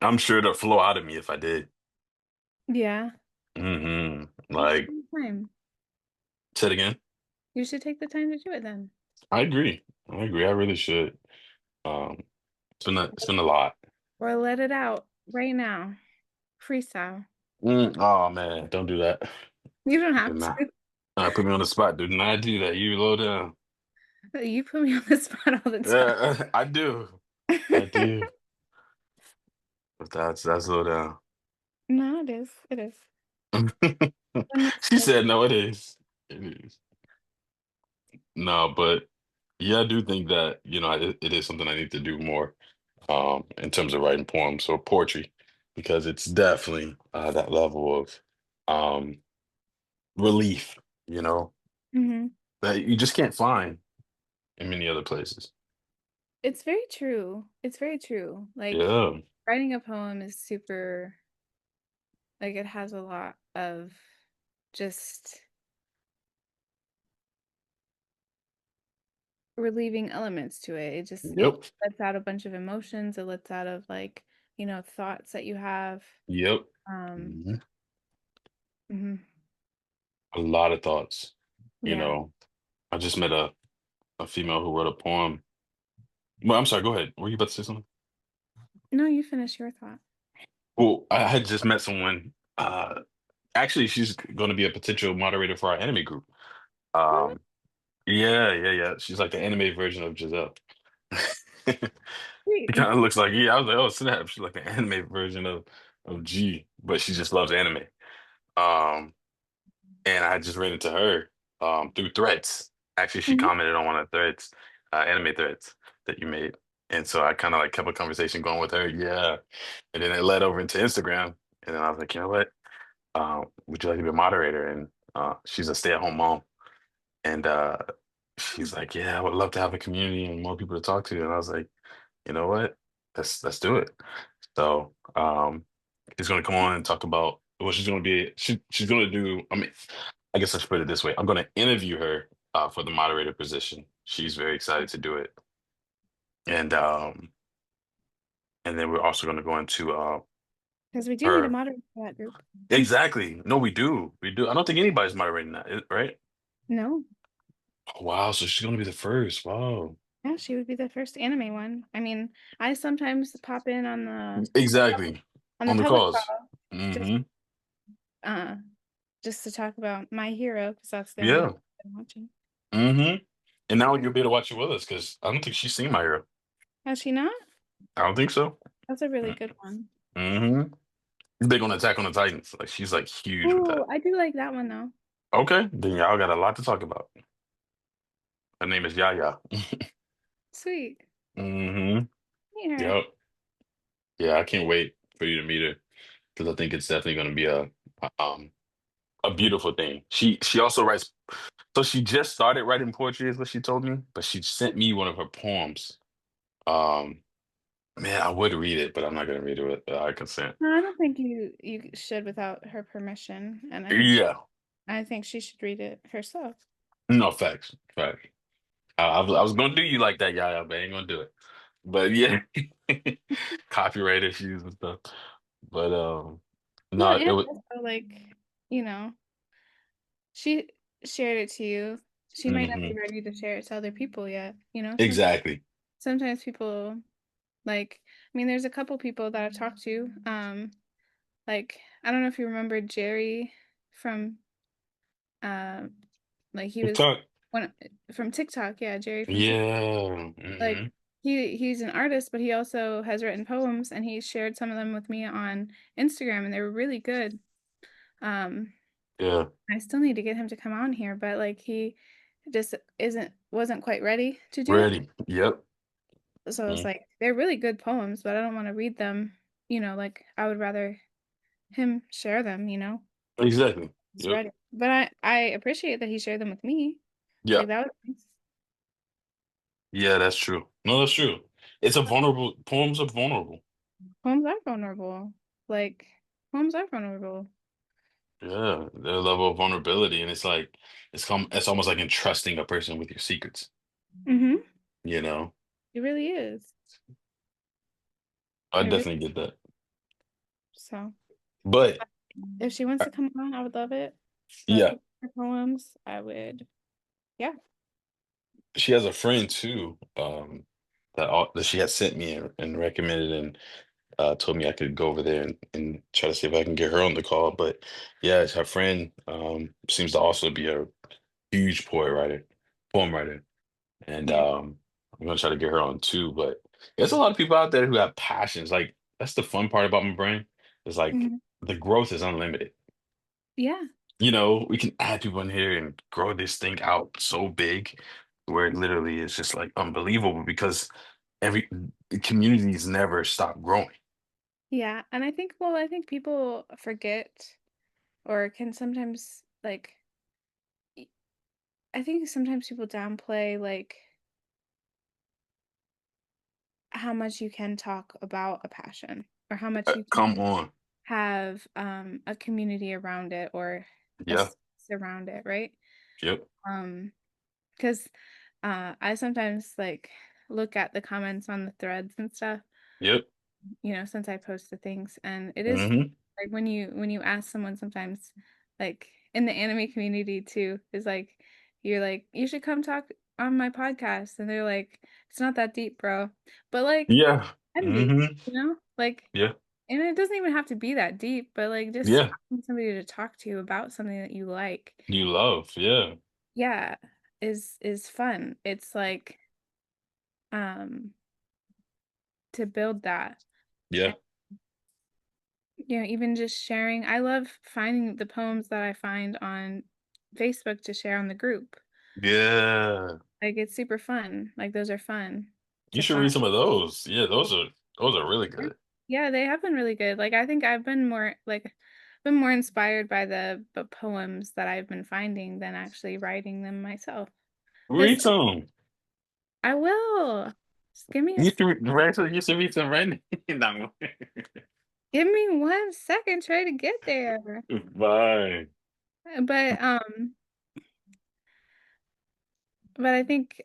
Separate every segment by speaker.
Speaker 1: I'm sure it'll flow out of me if I did.
Speaker 2: Yeah. You should
Speaker 1: Like,
Speaker 2: take the time.
Speaker 1: say it again.
Speaker 2: You should take the time to do it then.
Speaker 1: I agree. I agree. I really should. Um, it's been a lot.
Speaker 2: Or let it out right now. Freestyle.
Speaker 1: Oh man, don't do that.
Speaker 2: You don't
Speaker 1: Do
Speaker 2: have
Speaker 1: not.
Speaker 2: to.
Speaker 1: Put me on the spot. Do not do that. You low down.
Speaker 2: You put me on the spot all the time.
Speaker 1: Yeah, I do. I do. But that's low down.
Speaker 2: No, it is. It is. When it's
Speaker 1: She
Speaker 2: good.
Speaker 1: said, "No, it is. It is." No, but yeah, I do think that it is something I need to do more in terms of writing poems or poetry because it's definitely that level of um, relief, you know,
Speaker 2: Mhm.
Speaker 1: that you just can't find in many other places.
Speaker 2: It's very true. It's very true. Like,
Speaker 1: Yeah.
Speaker 2: writing a poem is super like, it has a lot of just relieving elements to it. It
Speaker 1: Yep.
Speaker 2: lets out a bunch of emotions, it lets out of, like, thoughts that you have.
Speaker 1: Yep.
Speaker 2: Um,
Speaker 1: Mhm.
Speaker 2: mhm.
Speaker 1: A lot of thoughts. You
Speaker 2: Yeah.
Speaker 1: know, I just met a female who wrote a poem. Well, I'm sorry. Go ahead. Were you about to say something?
Speaker 2: No, you finish your thought.
Speaker 1: Well, I had just met someone. Actually, she's going to be a potential moderator for our anime group.
Speaker 2: Oh,
Speaker 1: Um, yeah, yeah, yeah. She's like the anime version of Giselle.
Speaker 2: sweet.
Speaker 1: It kind of looks like, yeah. I was like, oh snap. She's like the anime version of G, but she just loves anime. Um, and I just ran into her through threads. Actually, she
Speaker 2: Mhm.
Speaker 1: commented on one of the threads, anime threads that you made, and so I kind of like kept a conversation going with her. Yeah, and then it led over into Instagram, and then I was like, you know what? Would you like to be a moderator? And she's a stay-at-home mom, and she's like, yeah, I would love to have a community and more people to talk to. And I was like, you know what? Let's do it. So she's gonna come on and talk about well, she's gonna do. I mean, I guess I should put it this way. I'm gonna interview her for the moderator position. She's very excited to do it, and and then we're also gonna go into
Speaker 2: 'Cause we do need a
Speaker 1: her.
Speaker 2: moderator for that group.
Speaker 1: Exactly. No, we do. I don't think anybody's moderating that, right?
Speaker 2: No.
Speaker 1: Oh, wow, so she's gonna be the first. Wow.
Speaker 2: Yeah, she would be the first anime one. I mean, I sometimes pop in
Speaker 1: Exactly.
Speaker 2: on the
Speaker 1: On the
Speaker 2: public
Speaker 1: cause.
Speaker 2: call just,
Speaker 1: Hmm.
Speaker 2: uh, just to talk about My Hero because that's the only one
Speaker 1: Yeah.
Speaker 2: I've been watching.
Speaker 1: Hmm. And now you'll be able to watch it with us because I don't think she's seen my hero.
Speaker 2: Has she not?
Speaker 1: I don't think so.
Speaker 2: That's a really good one.
Speaker 1: Mm-hmm. Big on Attack on the Titans. Like she's like huge with that.
Speaker 2: Ooh, I do like that one though.
Speaker 1: Okay, then y'all got a lot to talk about. Her name is Yaya.
Speaker 2: Sweet.
Speaker 1: Hmm.
Speaker 2: Meet her.
Speaker 1: Yep. Yeah, I can't wait for you to meet her because I think it's definitely going to be um a beautiful thing. She also writes. So she just started writing poetry, is what she told me. But she sent me one of her poems. Um, Man, I would read it, but I'm not gonna read it with consent.
Speaker 2: No, I don't think you should without her permission, and
Speaker 1: Yeah,
Speaker 2: I think she should read it herself.
Speaker 1: no facts, facts. I was gonna do you like that, Yaya, but I ain't gonna do it. But yeah, copyright issues and stuff. But
Speaker 2: Well,
Speaker 1: no, it
Speaker 2: and
Speaker 1: was
Speaker 2: also you know, she shared it to you. She might not be
Speaker 1: hmm
Speaker 2: ready to share it to other people yet.
Speaker 1: exactly.
Speaker 2: Sometimes people I mean, there's a couple people that I've talked to. I don't know if you remember Jerry from um he was
Speaker 1: TikTok.
Speaker 2: one from TikTok. Yeah, Jerry from TikTok.
Speaker 1: Yeah.
Speaker 2: Like he's an artist, but he also has written poems and he shared some of them with me on Instagram and they were really good. Um
Speaker 1: Yeah.
Speaker 2: I still need to get him to come on here, but he just wasn't quite ready to do it.
Speaker 1: Ready. Yep.
Speaker 2: So it's
Speaker 1: Mm.
Speaker 2: like they're really good poems, but I don't want to read them, I would rather him share them,
Speaker 1: Exactly.
Speaker 2: he's
Speaker 1: Yep.
Speaker 2: ready. But I appreciate that he shared them with me.
Speaker 1: Yeah.
Speaker 2: Like that was nice.
Speaker 1: Yeah, that's true. No, that's true. It's a vulnerable poems are vulnerable.
Speaker 2: Poems are vulnerable. Like poems are vulnerable.
Speaker 1: Yeah, their level of vulnerability, and it's almost like entrusting a person with your secrets.
Speaker 2: Mhm.
Speaker 1: You know,
Speaker 2: It really is.
Speaker 1: I
Speaker 2: It really
Speaker 1: definitely get that.
Speaker 2: So
Speaker 1: But
Speaker 2: if she wants
Speaker 1: uh,
Speaker 2: to come on, I would love it. Love
Speaker 1: yeah,
Speaker 2: to hear her poems. I would, yeah.
Speaker 1: she has a friend too, that she had sent me and recommended and told me I could go over there and try to see if I can get her on the call. But yeah, her friend seems to also be a huge poem writer, and
Speaker 2: Yeah.
Speaker 1: I'm gonna try to get her on too. But there's a lot of people out there who have passions. Like that's the fun part about my brain is like
Speaker 2: Mhm.
Speaker 1: the growth is unlimited.
Speaker 2: Yeah.
Speaker 1: We can add people in here and grow this thing out so big where it literally is just like unbelievable because every the communities never stop growing.
Speaker 2: Yeah. And I think people forget or can sometimes like, y- I think sometimes people downplay like how much you can talk about a passion or how much you can
Speaker 1: Come on.
Speaker 2: have a community around it or a
Speaker 1: Yeah.
Speaker 2: space around it, right?
Speaker 1: Yep.
Speaker 2: Um, because I sometimes like look at the comments on the threads and stuff,
Speaker 1: Yep.
Speaker 2: since I post the things, and it is
Speaker 1: Hmm.
Speaker 2: like when you ask someone sometimes, like in the anime community too, is like you're like you should come talk on my podcast, and they're like it's not that deep, bro, but like
Speaker 1: Yeah.
Speaker 2: can be,
Speaker 1: Hmm.
Speaker 2: like,
Speaker 1: Yeah.
Speaker 2: and it doesn't even have to be that deep, but like just
Speaker 1: Yeah.
Speaker 2: having somebody to talk to about something that you like,
Speaker 1: You love. Yeah.
Speaker 2: yeah, is fun. It's like um to build that.
Speaker 1: Yeah.
Speaker 2: Even just sharing. I love finding the poems that I find on Facebook to share on the group.
Speaker 1: Yeah.
Speaker 2: Like, it's super fun. Like, those are fun
Speaker 1: You
Speaker 2: to
Speaker 1: should
Speaker 2: find.
Speaker 1: read some of those. Yeah, those are really
Speaker 2: Yeah,
Speaker 1: good.
Speaker 2: yeah, they have been really good. Like, I think I've been more inspired by the poems that I've been finding than actually writing them myself. Because
Speaker 1: Read some.
Speaker 2: I will. Just
Speaker 1: You should read some right now.
Speaker 2: give me 1 second, try to get there.
Speaker 1: Bye.
Speaker 2: But I think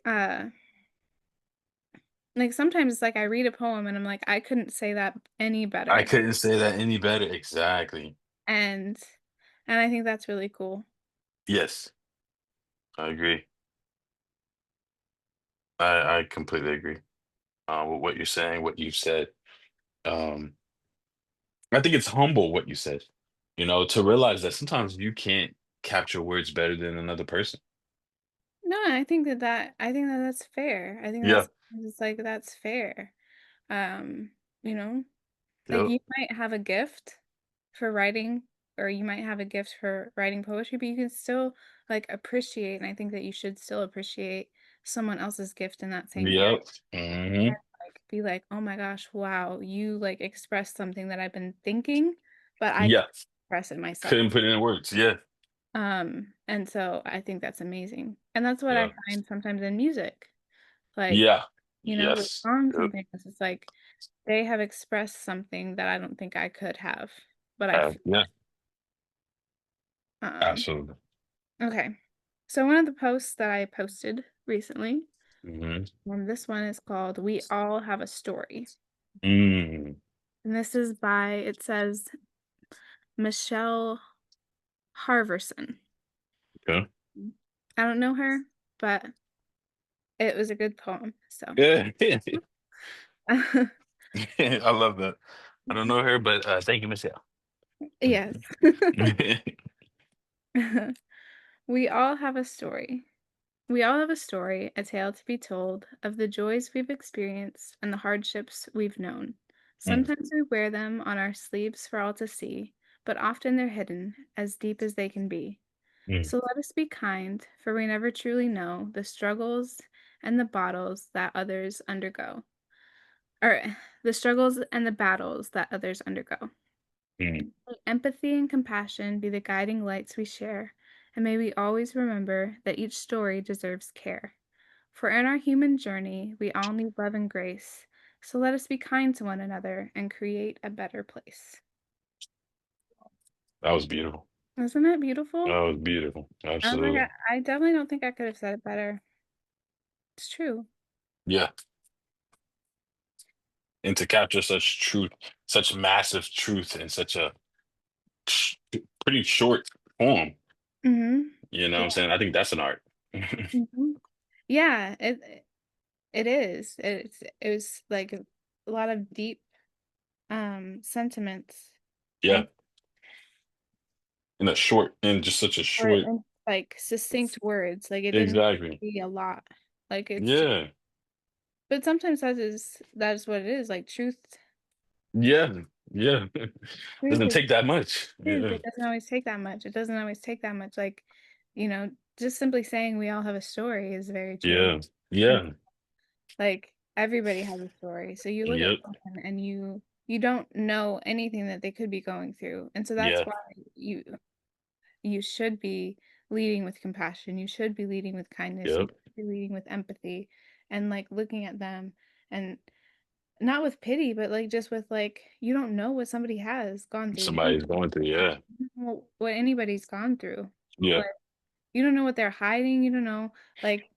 Speaker 2: like, sometimes it's like I read a poem and I'm like, "I couldn't say that any
Speaker 1: I
Speaker 2: better."
Speaker 1: couldn't say that any better. Exactly.
Speaker 2: And I think that's really cool.
Speaker 1: Yes, I agree. I completely agree with what you're saying, what you said. Um, I think it's humble what you said, to realize that sometimes you can't capture words better than another person.
Speaker 2: No, I think that that's fair. I think
Speaker 1: Yeah.
Speaker 2: that's it's like that's fair. Um, you know, like
Speaker 1: Yep.
Speaker 2: you might have a gift for writing or you might have a gift for writing poetry, but you can still like appreciate, and I think that you should still appreciate someone else's gift in that same area.
Speaker 1: Yep. Hmm.
Speaker 2: Like be like, "Oh my gosh, wow, you like expressed something that I've been thinking, but I
Speaker 1: Yeah.
Speaker 2: can't express it myself."
Speaker 1: Couldn't put it in words. Yeah.
Speaker 2: And so I think that's amazing. And that's what I
Speaker 1: Yeah.
Speaker 2: find sometimes in music. Like,
Speaker 1: Yeah.
Speaker 2: with
Speaker 1: Yes.
Speaker 2: songs
Speaker 1: Yep.
Speaker 2: and things, it's like they have expressed something that I don't think I could have, but I feel
Speaker 1: Yeah.
Speaker 2: um
Speaker 1: Absolutely.
Speaker 2: okay. So one of the posts that I posted recently,
Speaker 1: Hmm.
Speaker 2: this one is called We All Have a Story.
Speaker 1: Mm.
Speaker 2: And this is by it says Michelle Harverson.
Speaker 1: Okay.
Speaker 2: I don't know her, but it was a good poem. So
Speaker 1: Yeah. I love that. I don't know her, but thank you, Michelle.
Speaker 2: yes. We all have a story. We all have a story, a tale to be told of the joys we've experienced and the hardships we've known.
Speaker 1: Mm,
Speaker 2: Sometimes we wear them on our sleeves for all to see, but often they're hidden, as deep as they can be.
Speaker 1: mm,
Speaker 2: So let us be kind, for we never truly know the struggles and the battles that others undergo, or the struggles and the battles that others undergo.
Speaker 1: mm.
Speaker 2: May empathy and compassion be the guiding lights we share, and may we always remember that each story deserves care. For in our human journey, we all need love and grace, so let us be kind to one another and create a better place.
Speaker 1: That was beautiful.
Speaker 2: Isn't that beautiful?
Speaker 1: That was beautiful.
Speaker 2: I was like,
Speaker 1: Absolutely.
Speaker 2: I definitely don't think I could have said it better. It's true.
Speaker 1: Yeah. and to capture such truth, such massive truth in such a sh- pretty short form.
Speaker 2: Mhm.
Speaker 1: You know what I'm
Speaker 2: Yeah.
Speaker 1: saying? I think that's an art.
Speaker 2: Mhm. Yeah, it is. It was like a lot of deep sentiments
Speaker 1: Yeah,
Speaker 2: and
Speaker 1: in a short, in just such a
Speaker 2: or
Speaker 1: short.
Speaker 2: in like succinct words. Like it didn't have to
Speaker 1: Exactly.
Speaker 2: be a lot. Like it's just,
Speaker 1: Yeah.
Speaker 2: but sometimes that is what it is. Like
Speaker 1: Yeah. Yeah.
Speaker 2: truth
Speaker 1: Doesn't
Speaker 2: is
Speaker 1: take that much.
Speaker 2: truth.
Speaker 1: Yeah.
Speaker 2: It doesn't always take that much. It doesn't always take that much. Like, you know, just simply saying we all have a story is very true.
Speaker 1: Yeah.
Speaker 2: And
Speaker 1: Yeah.
Speaker 2: like everybody has a story. So you look at
Speaker 1: Yep.
Speaker 2: someone and you don't know anything that they could be going through. And so that's
Speaker 1: Yeah.
Speaker 2: why you should be leading with compassion. You should be leading with kindness. You
Speaker 1: Yep.
Speaker 2: should be leading with empathy and like looking at them and not with pity, but like just with like you don't know what somebody has gone through. You don't
Speaker 1: Somebody's going through.
Speaker 2: know
Speaker 1: Yeah.
Speaker 2: what anybody's gone through.
Speaker 1: Yeah.
Speaker 2: Like you don't know what they're hiding. You don't know like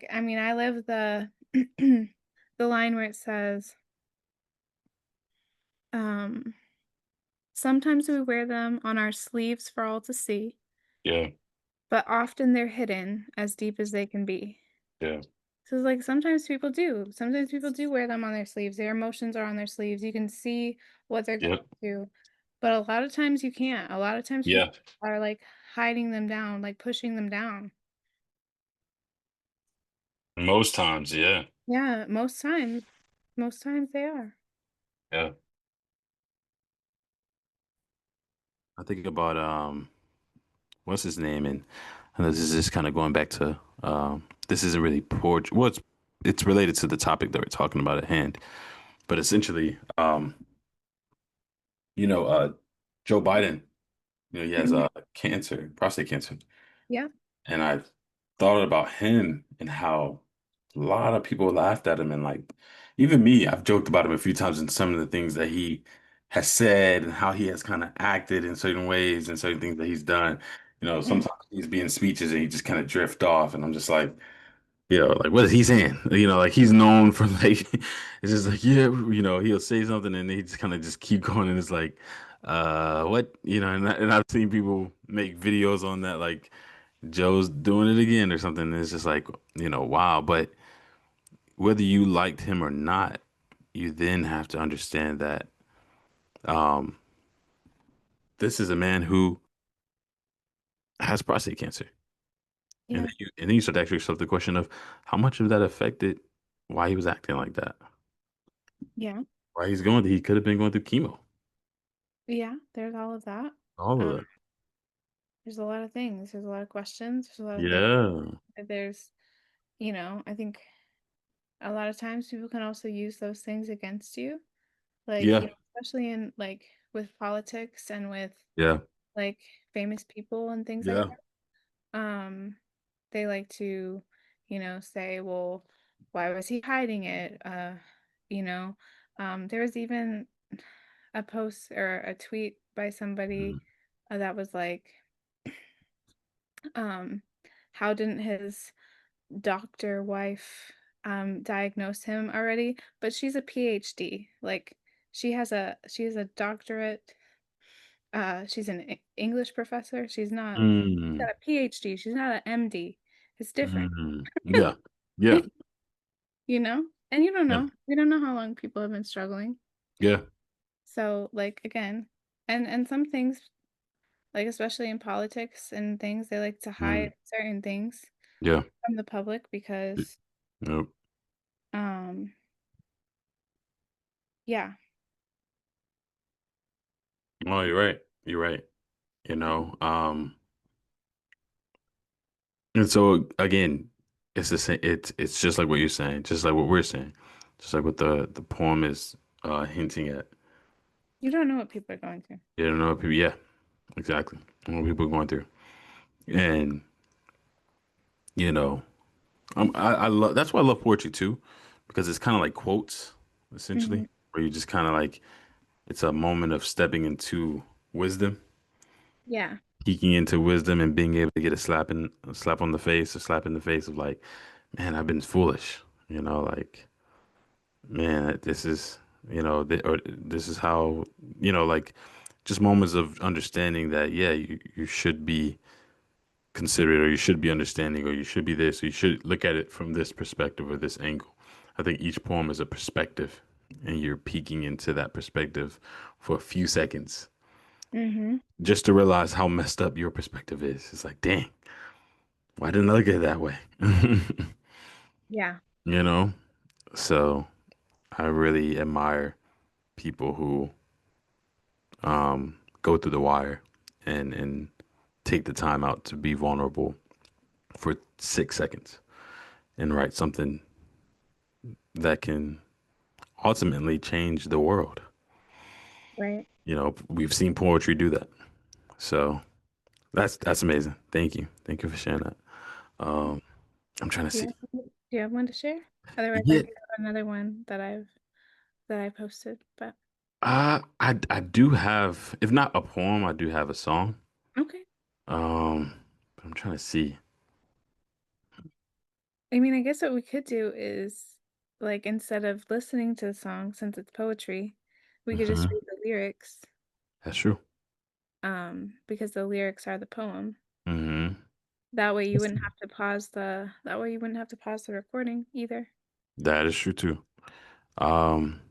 Speaker 2: I mean I live the the line where it says um sometimes we wear them on our sleeves for all to see,
Speaker 1: Yeah.
Speaker 2: but often they're hidden as deep as they can be.
Speaker 1: Yeah.
Speaker 2: So, like, sometimes people do. Sometimes people do wear them on their sleeves. Their emotions are on their sleeves. You can see what they're going
Speaker 1: Yep.
Speaker 2: through. But a lot of times you can't. A lot of times people
Speaker 1: Yeah.
Speaker 2: are like hiding them down, like pushing them down.
Speaker 1: Most times. Yeah.
Speaker 2: Yeah, most times they are.
Speaker 1: Yeah. I think about what's his name, and this is just kind of going back to this isn't really poetry. Well, it's related to the topic that we're talking about at hand, but essentially, you know, Joe Biden, he has
Speaker 2: Mhm.
Speaker 1: cancer, prostate cancer,
Speaker 2: Yeah.
Speaker 1: and I thought about him and how a lot of people laughed at him, and like even me, I've joked about him a few times in some of the things that he has said and how he has kind of acted in certain ways and certain things that he's done.
Speaker 2: Mhm.
Speaker 1: Sometimes he's being speeches and he just kind of drift off, and I'm just like, like what is he saying? Like he's known for like it's just like yeah, he'll say something and he just kind of just keep going and it's like what? And I've seen people make videos on that like Joe's doing it again or something. And it's just like, wow. But whether you liked him or not, you then have to understand that um this is a man who has prostate cancer.
Speaker 2: Yeah.
Speaker 1: And then you start to ask yourself the question of how much of that affected why he was acting like that.
Speaker 2: Yeah.
Speaker 1: Why he could have been going through chemo.
Speaker 2: Yeah. There's all of that.
Speaker 1: All
Speaker 2: Um,
Speaker 1: of that.
Speaker 2: there's a lot of things. There's a lot of questions. There's a lot of things.
Speaker 1: Yeah.
Speaker 2: There's, I think a lot of times people can also use those things against you. Like,
Speaker 1: Yeah.
Speaker 2: especially in like with politics and with
Speaker 1: Yeah.
Speaker 2: like famous people and things like
Speaker 1: Yeah.
Speaker 2: that. They like to, say, well, why was he hiding it? You know, there was even a post or a tweet by somebody
Speaker 1: Mm.
Speaker 2: that was like, um, how didn't his doctor wife diagnose him already? But she's a PhD. Like she has a doctorate. She's an English professor. She's
Speaker 1: Mm.
Speaker 2: got a PhD. She's not an MD. It's different.
Speaker 1: Mm. Yeah. Yeah.
Speaker 2: And you don't
Speaker 1: Yeah.
Speaker 2: know. We don't know how long people have been struggling.
Speaker 1: Yeah.
Speaker 2: So like again, and some things like especially in politics and things they like to hide
Speaker 1: Mm.
Speaker 2: certain things
Speaker 1: Yeah.
Speaker 2: from the public because
Speaker 1: Nope.
Speaker 2: um yeah.
Speaker 1: Oh, you're right. You're right. You know, and so again, it's the same. It's just like what you're saying, just like what we're saying, just like what the poem is hinting at.
Speaker 2: You don't know what people are going through.
Speaker 1: You don't know what people. Yeah, exactly. What people are going through, and you know, I love. That's why I love poetry too, because it's kind of like quotes, essentially,
Speaker 2: Mhm.
Speaker 1: where you just kind of like it's a moment of stepping into wisdom,
Speaker 2: Yeah.
Speaker 1: peeking into wisdom, and being able to get a slap on the face, a slap in the face of like, man, I've been foolish. Like. Man, this is, or this is how, like just moments of understanding that, yeah, you should be considerate, or you should be understanding, or you should be this, or you should look at it from this perspective or this angle. I think each poem is a perspective, and you're peeking into that perspective for a few seconds
Speaker 2: Mm-hmm.
Speaker 1: just to realize how messed up your perspective is. It's like, dang, why didn't I look at it that way?
Speaker 2: Yeah.
Speaker 1: You know? So I really admire people who go through the wire and take the time out to be vulnerable for 6 seconds and write something that can ultimately change the world.
Speaker 2: Right.
Speaker 1: We've seen poetry do that. So that's amazing. Thank you. Thank you for sharing that. Um, I'm trying to
Speaker 2: Do you
Speaker 1: see.
Speaker 2: have, do you have one to share? Otherwise, I
Speaker 1: Yeah,
Speaker 2: do have another one that I posted. But
Speaker 1: I do have, if not a poem, I do have a song.
Speaker 2: okay.
Speaker 1: I'm trying to see.
Speaker 2: I mean, I guess what we could do is like instead of listening to the song, since it's poetry, we could just
Speaker 1: Hmm.
Speaker 2: read the lyrics.
Speaker 1: That's true.
Speaker 2: Because the lyrics are the poem.
Speaker 1: Hmm.
Speaker 2: That way you wouldn't have to pause the recording either.
Speaker 1: That is true too. Um,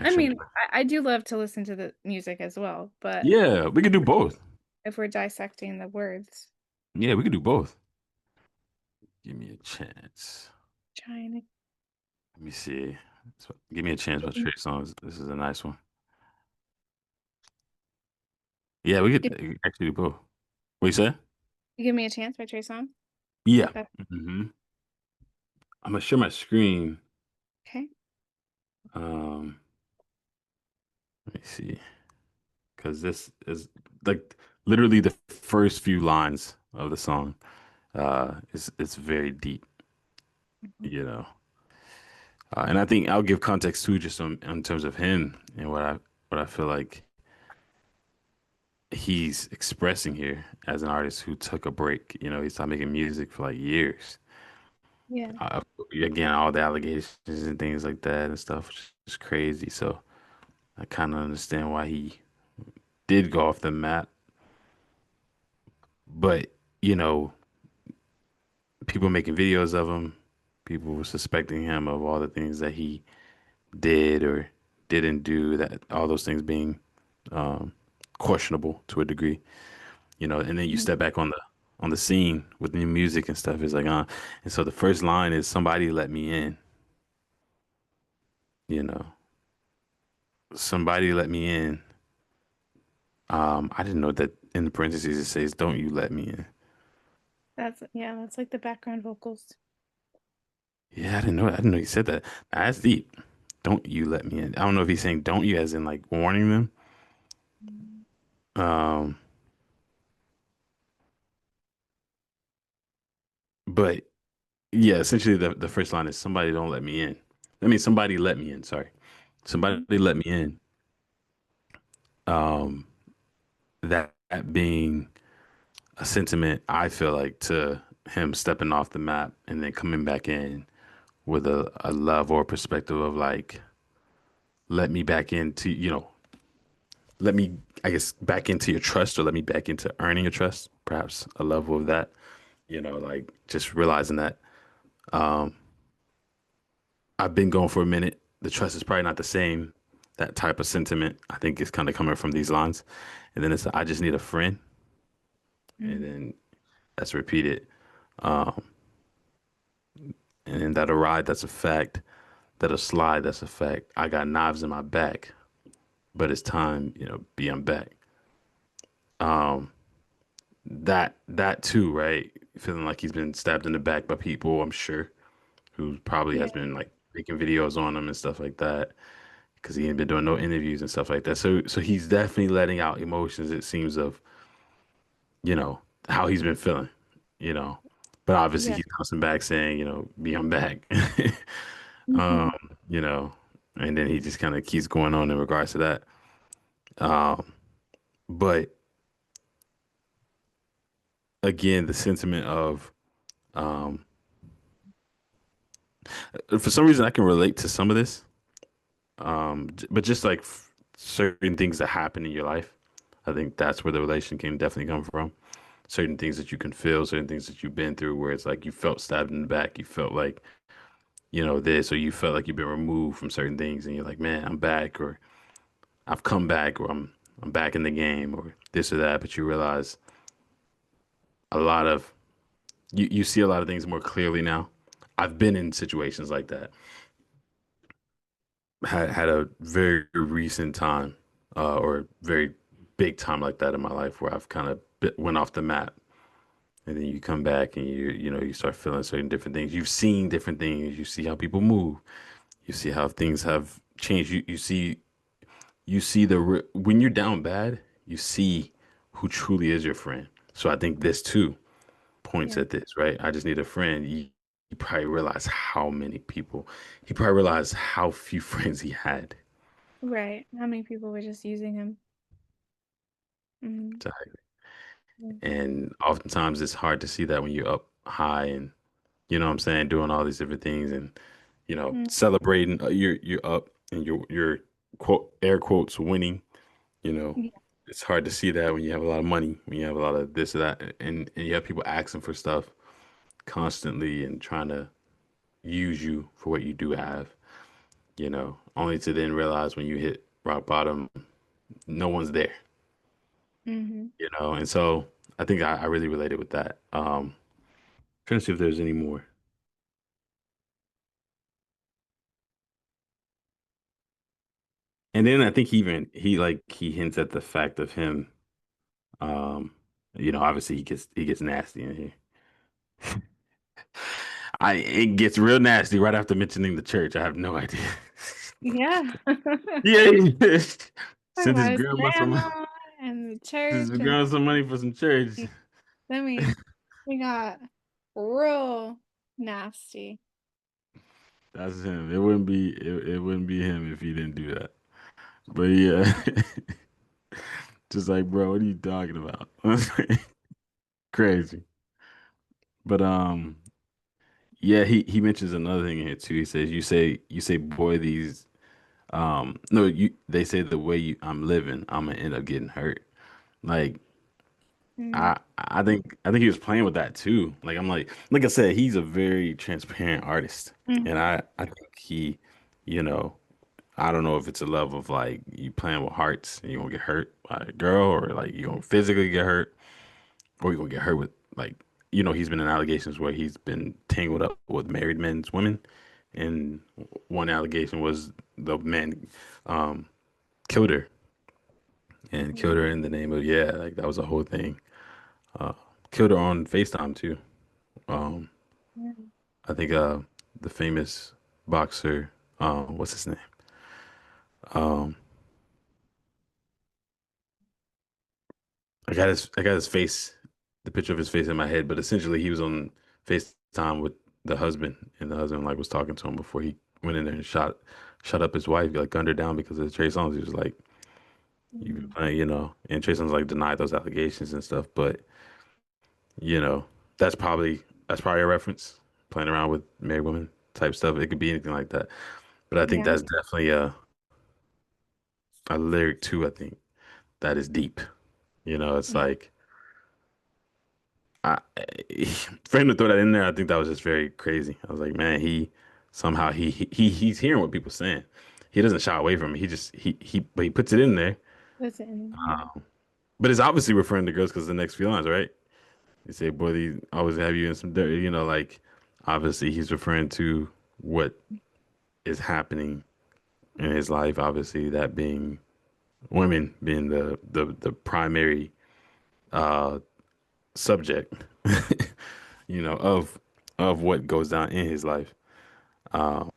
Speaker 2: I
Speaker 1: actually,
Speaker 2: mean, I do love to listen to the music as well, but
Speaker 1: yeah, we could do both.
Speaker 2: if we're dissecting the words,
Speaker 1: Yeah, we could do both. Give me a chance.
Speaker 2: trying
Speaker 1: Let me see. Give me a chance by
Speaker 2: to
Speaker 1: Trey Songz. This is a nice one. Yeah, we
Speaker 2: give,
Speaker 1: could actually do both. What you say?
Speaker 2: give me a chance by Trey Songz.
Speaker 1: Yeah.
Speaker 2: That's
Speaker 1: Hmm. I'm gonna share my screen.
Speaker 2: okay.
Speaker 1: Um, let me see, because this is like literally the first few lines of the song. It's very deep,
Speaker 2: Mhm.
Speaker 1: you know. And I think I'll give context too, just in terms of him and what I feel like he's expressing here as an artist who took a break. He's not making music for like years.
Speaker 2: Yeah,
Speaker 1: Uh, Again, all the allegations and things like that and stuff is crazy. So I kind of understand why he did go off the map. But, you know, people making videos of him, people suspecting him of all the things that he did or didn't do, that all those things being um, questionable to a degree, and then you
Speaker 2: mhm,
Speaker 1: step back on the scene with new music and stuff. It's like, and so the first line is somebody let me in, you know, somebody let me in. I didn't know that in the parentheses it says, don't you let me in.
Speaker 2: that's like the background vocals.
Speaker 1: Yeah, I didn't know. I didn't know he said that. That's deep. Don't you let me in. I don't know if he's saying don't you as in like warning them.
Speaker 2: Mm.
Speaker 1: Um, but yeah, essentially the first line is somebody don't let me in. I mean, somebody let me in. Sorry, somebody
Speaker 2: Mhm.
Speaker 1: let me in. Um, that being a sentiment I feel like to him stepping off the map and then coming back in with a love or perspective of like, let me back into, let me, I guess, back into your trust, or let me back into earning your trust, perhaps a level of that, like just realizing that I've been going for a minute. The trust is probably not the same. That type of sentiment, I think, is kind of coming from these lines. And then it's, I just need a friend. And
Speaker 2: Mm.
Speaker 1: then that's repeated. Um, and then that'll ride, that's a fact. That'll slide, that's a fact. I got knives in my back, but it's time, be on back. Um, that too, right? Feeling like he's been stabbed in the back by people, I'm sure, who probably
Speaker 2: Yeah,
Speaker 1: has been like making videos on him and stuff like that, because he ain't been doing no interviews and stuff like that. So he's definitely letting out emotions, it seems, of, how he's been feeling, you know. But obviously
Speaker 2: yeah.
Speaker 1: he's bouncing back saying, be on back. um,
Speaker 2: Mhm.
Speaker 1: you know, and then he just kind of keeps going on in regards to that. Um, but again, the sentiment of um for some reason I can relate to some of this. But just like certain things that happen in your life, I think that's where the relation can definitely come from. Certain things that you can feel, certain things that you've been through, where it's like you felt stabbed in the back, you felt like, this, or you felt like you've been removed from certain things, and you're like, man, I'm back, or I've come back, or I'm back in the game, or this or that. But you realize a lot of you see a lot of things more clearly now. I've been in situations like that. Had a very recent time, or very big time like that in my life where I've kind of went off the map, and then you come back and you start feeling certain different things. You've seen different things. You see how people move. You see how things have changed. You see when you're down bad, you see who truly is your friend. So I think this too points
Speaker 2: Yeah.
Speaker 1: at this, right? I just need a friend. You probably realize how many people. He probably realized how few friends he had.
Speaker 2: Right. How many people were just using him? Mhm. Yeah.
Speaker 1: And oftentimes it's hard to see that when you're up high and what I'm saying, doing all these different things and
Speaker 2: Mm.
Speaker 1: celebrating. You're up and you're quote air quotes winning. You know,
Speaker 2: Yeah.
Speaker 1: it's hard to see that when you have a lot of money, when you have a lot of this or that, and you have people asking for stuff constantly and trying to use you for what you do have. Only to then realize when you hit rock bottom, no one's there.
Speaker 2: Hmm.
Speaker 1: And so I think I really related with that. Trying to see if there's any more. And then I think he hints at the fact of him. Um, obviously he gets nasty in here. It gets real nasty right after mentioning the church. I have no idea.
Speaker 2: Yeah.
Speaker 1: Yeah,
Speaker 2: Talk
Speaker 1: sent his
Speaker 2: about his
Speaker 1: grandma some
Speaker 2: grandma and the
Speaker 1: sent his
Speaker 2: church, and
Speaker 1: grandma some money for some church.
Speaker 2: then we got real nasty.
Speaker 1: That's him. It wouldn't be him if he didn't do that. But yeah, just like, bro, what are you talking about? Crazy. But yeah, he mentions another thing in here too. He says, you say, boy, these no, they say the way I'm living, I'm gonna end up getting hurt. Like
Speaker 2: Mm.
Speaker 1: I think he was playing with that too. Like I'm like I said, he's a very transparent artist, and
Speaker 2: Mhm.
Speaker 1: I think you know, I don't know if it's a level of like you playing with hearts and you gonna get hurt by a girl, or like you gonna physically get hurt, or you gonna get hurt with like he's been in allegations where he's been tangled up with married men's women, and one allegation was the man um killed her and killed her in the name of, yeah, like that was a whole thing. Uh, Killed her on FaceTime too. Um,
Speaker 2: Yeah.
Speaker 1: I think the famous boxer, what's his name? Um, I got his face, the picture of his face in my head, but essentially he was on FaceTime with the husband, and the husband like was talking to him before he went in there and shot up his wife, like gunned her down because of Trey Songz. He was like, "You've been
Speaker 2: Mhm.
Speaker 1: playing," and Trey Songz like denied those allegations and stuff, but you know, that's probably a reference, playing around with married women type stuff. It could be anything like that, but I think
Speaker 2: Yeah.
Speaker 1: that's definitely a lyric too. I think that is deep. It's
Speaker 2: Yeah.
Speaker 1: like I, for him to throw that in there, I think that was just very crazy. I was like, man, he somehow he's hearing what people saying. He doesn't shy away from it. He just but he puts it in there.
Speaker 2: Listen. Yeah.
Speaker 1: Um, but it's obviously referring to girls because the next few lines, right? They say, boy, they always have you in some dirt. Like obviously he's referring to what is happening in his life. Obviously, that being women being the primary uh subject, of what goes down in his life. Um,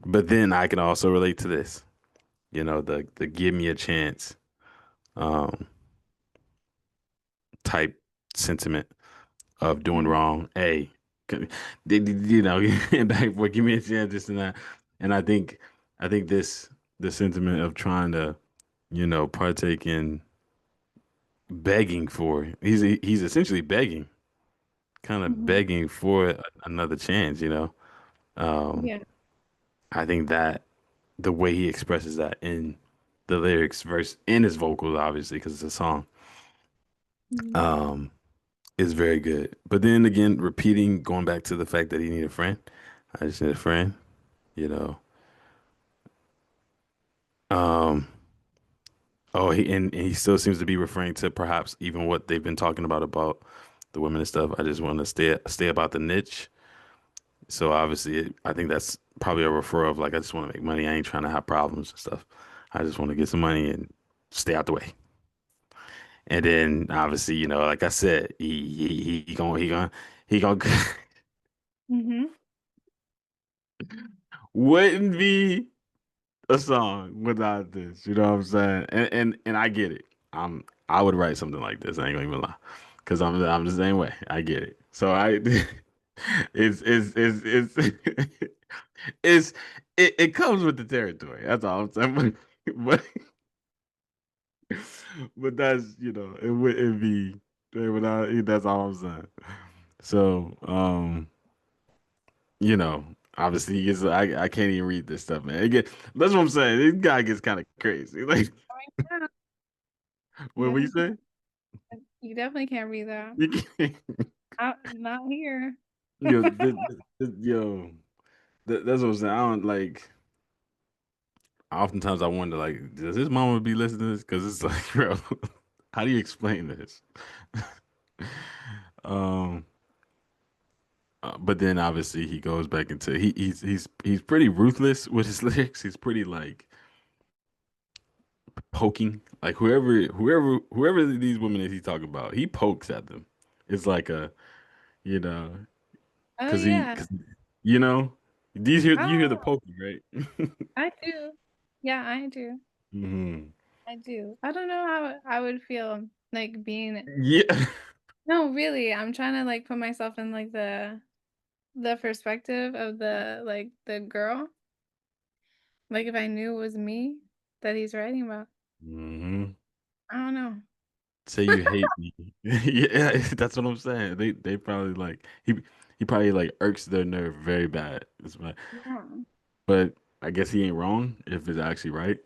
Speaker 1: but then I can also relate to this, the give me a chance um type sentiment of doing
Speaker 2: Mhm.
Speaker 1: wrong. Hey, back and forth, give me a chance, this and that. And I think the sentiment of trying to, partake in begging for, he's essentially begging, kind of
Speaker 2: Mhm.
Speaker 1: begging for another chance. Um,
Speaker 2: Yeah.
Speaker 1: I think that the way he expresses that in the lyrics, verse, in his vocals, obviously, because it's a song,
Speaker 2: Mm.
Speaker 1: um, is very good. But then again, repeating, going back to the fact that he need a friend. I just need a friend, you know. Um, oh, and he still seems to be referring to perhaps even what they've been talking about the women and stuff. I just want to stay about the niche. So obviously, I think that's probably a referral of like I just want to make money. I ain't trying to have problems and stuff. I just want to get some money and stay out the way. And then obviously, like I said, he going
Speaker 2: Mhm.
Speaker 1: wouldn't be a song without this. You know what I'm saying? And I get it. I would write something like this. I ain't gonna even lie, because I'm the same way. I get it. So it's it's it comes with the territory. That's all I'm saying. But but that's it wouldn't be without. That's all I'm saying. So obviously I can't even read this stuff, man. That's what I'm saying. This guy gets kind of crazy. Like,
Speaker 2: Yeah, you
Speaker 1: what you
Speaker 2: definitely
Speaker 1: say?
Speaker 2: you definitely can't read that.
Speaker 1: You can't.
Speaker 2: Not here.
Speaker 1: Yo, yo, that's what I'm saying. I don't like. Oftentimes, I wonder, like, does his mama be listening to this? Because it's like, bro, how do you explain this? Um, but then obviously he goes back into he's pretty ruthless with his lyrics. He's pretty like poking, like whoever these women that he's talking about, he pokes at them. It's like a you know,
Speaker 2: Oh
Speaker 1: cause he,
Speaker 2: yeah.
Speaker 1: cause, you know, you hear the
Speaker 2: Oh,
Speaker 1: poking, right?
Speaker 2: I do. Yeah, I do.
Speaker 1: hmm
Speaker 2: I do. I don't know how I would feel like being.
Speaker 1: Yeah.
Speaker 2: No, really. I'm trying to like put myself in like the perspective of the girl. Like if I knew it was me that he's writing about.
Speaker 1: hmm
Speaker 2: I don't know.
Speaker 1: Say you hate me. Yeah, that's what I'm saying. They probably like he probably like irks their nerve very bad.
Speaker 2: Yeah.
Speaker 1: But I guess he ain't wrong if it's actually right.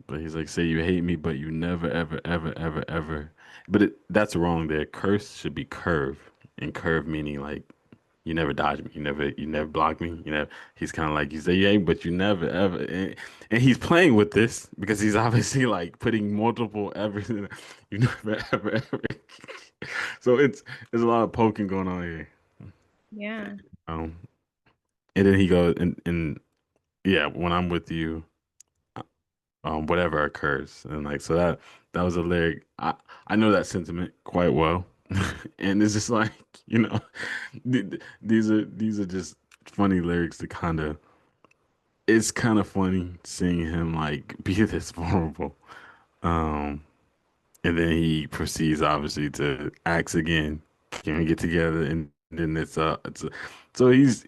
Speaker 1: But he's like, say you hate me, but you never, ever, ever, ever, ever. But that's wrong there. Curse should be curve, and curve meaning like you never dodge me, you never block me. He's kind of like you say you hate, but you never, ever. And he's playing with this because he's obviously like putting multiple evers in. You never, ever, ever. So there's a lot of poking going on here.
Speaker 2: Yeah.
Speaker 1: Um, and then he goes and yeah, when I'm with you. Whatever occurs. And like so that was a lyric. I know that sentiment quite well. And it's just like, you know, these are just funny lyrics to kind of it's kind of funny seeing him like be this vulnerable. Um and then he proceeds obviously to ask again, can we get together? And then so he's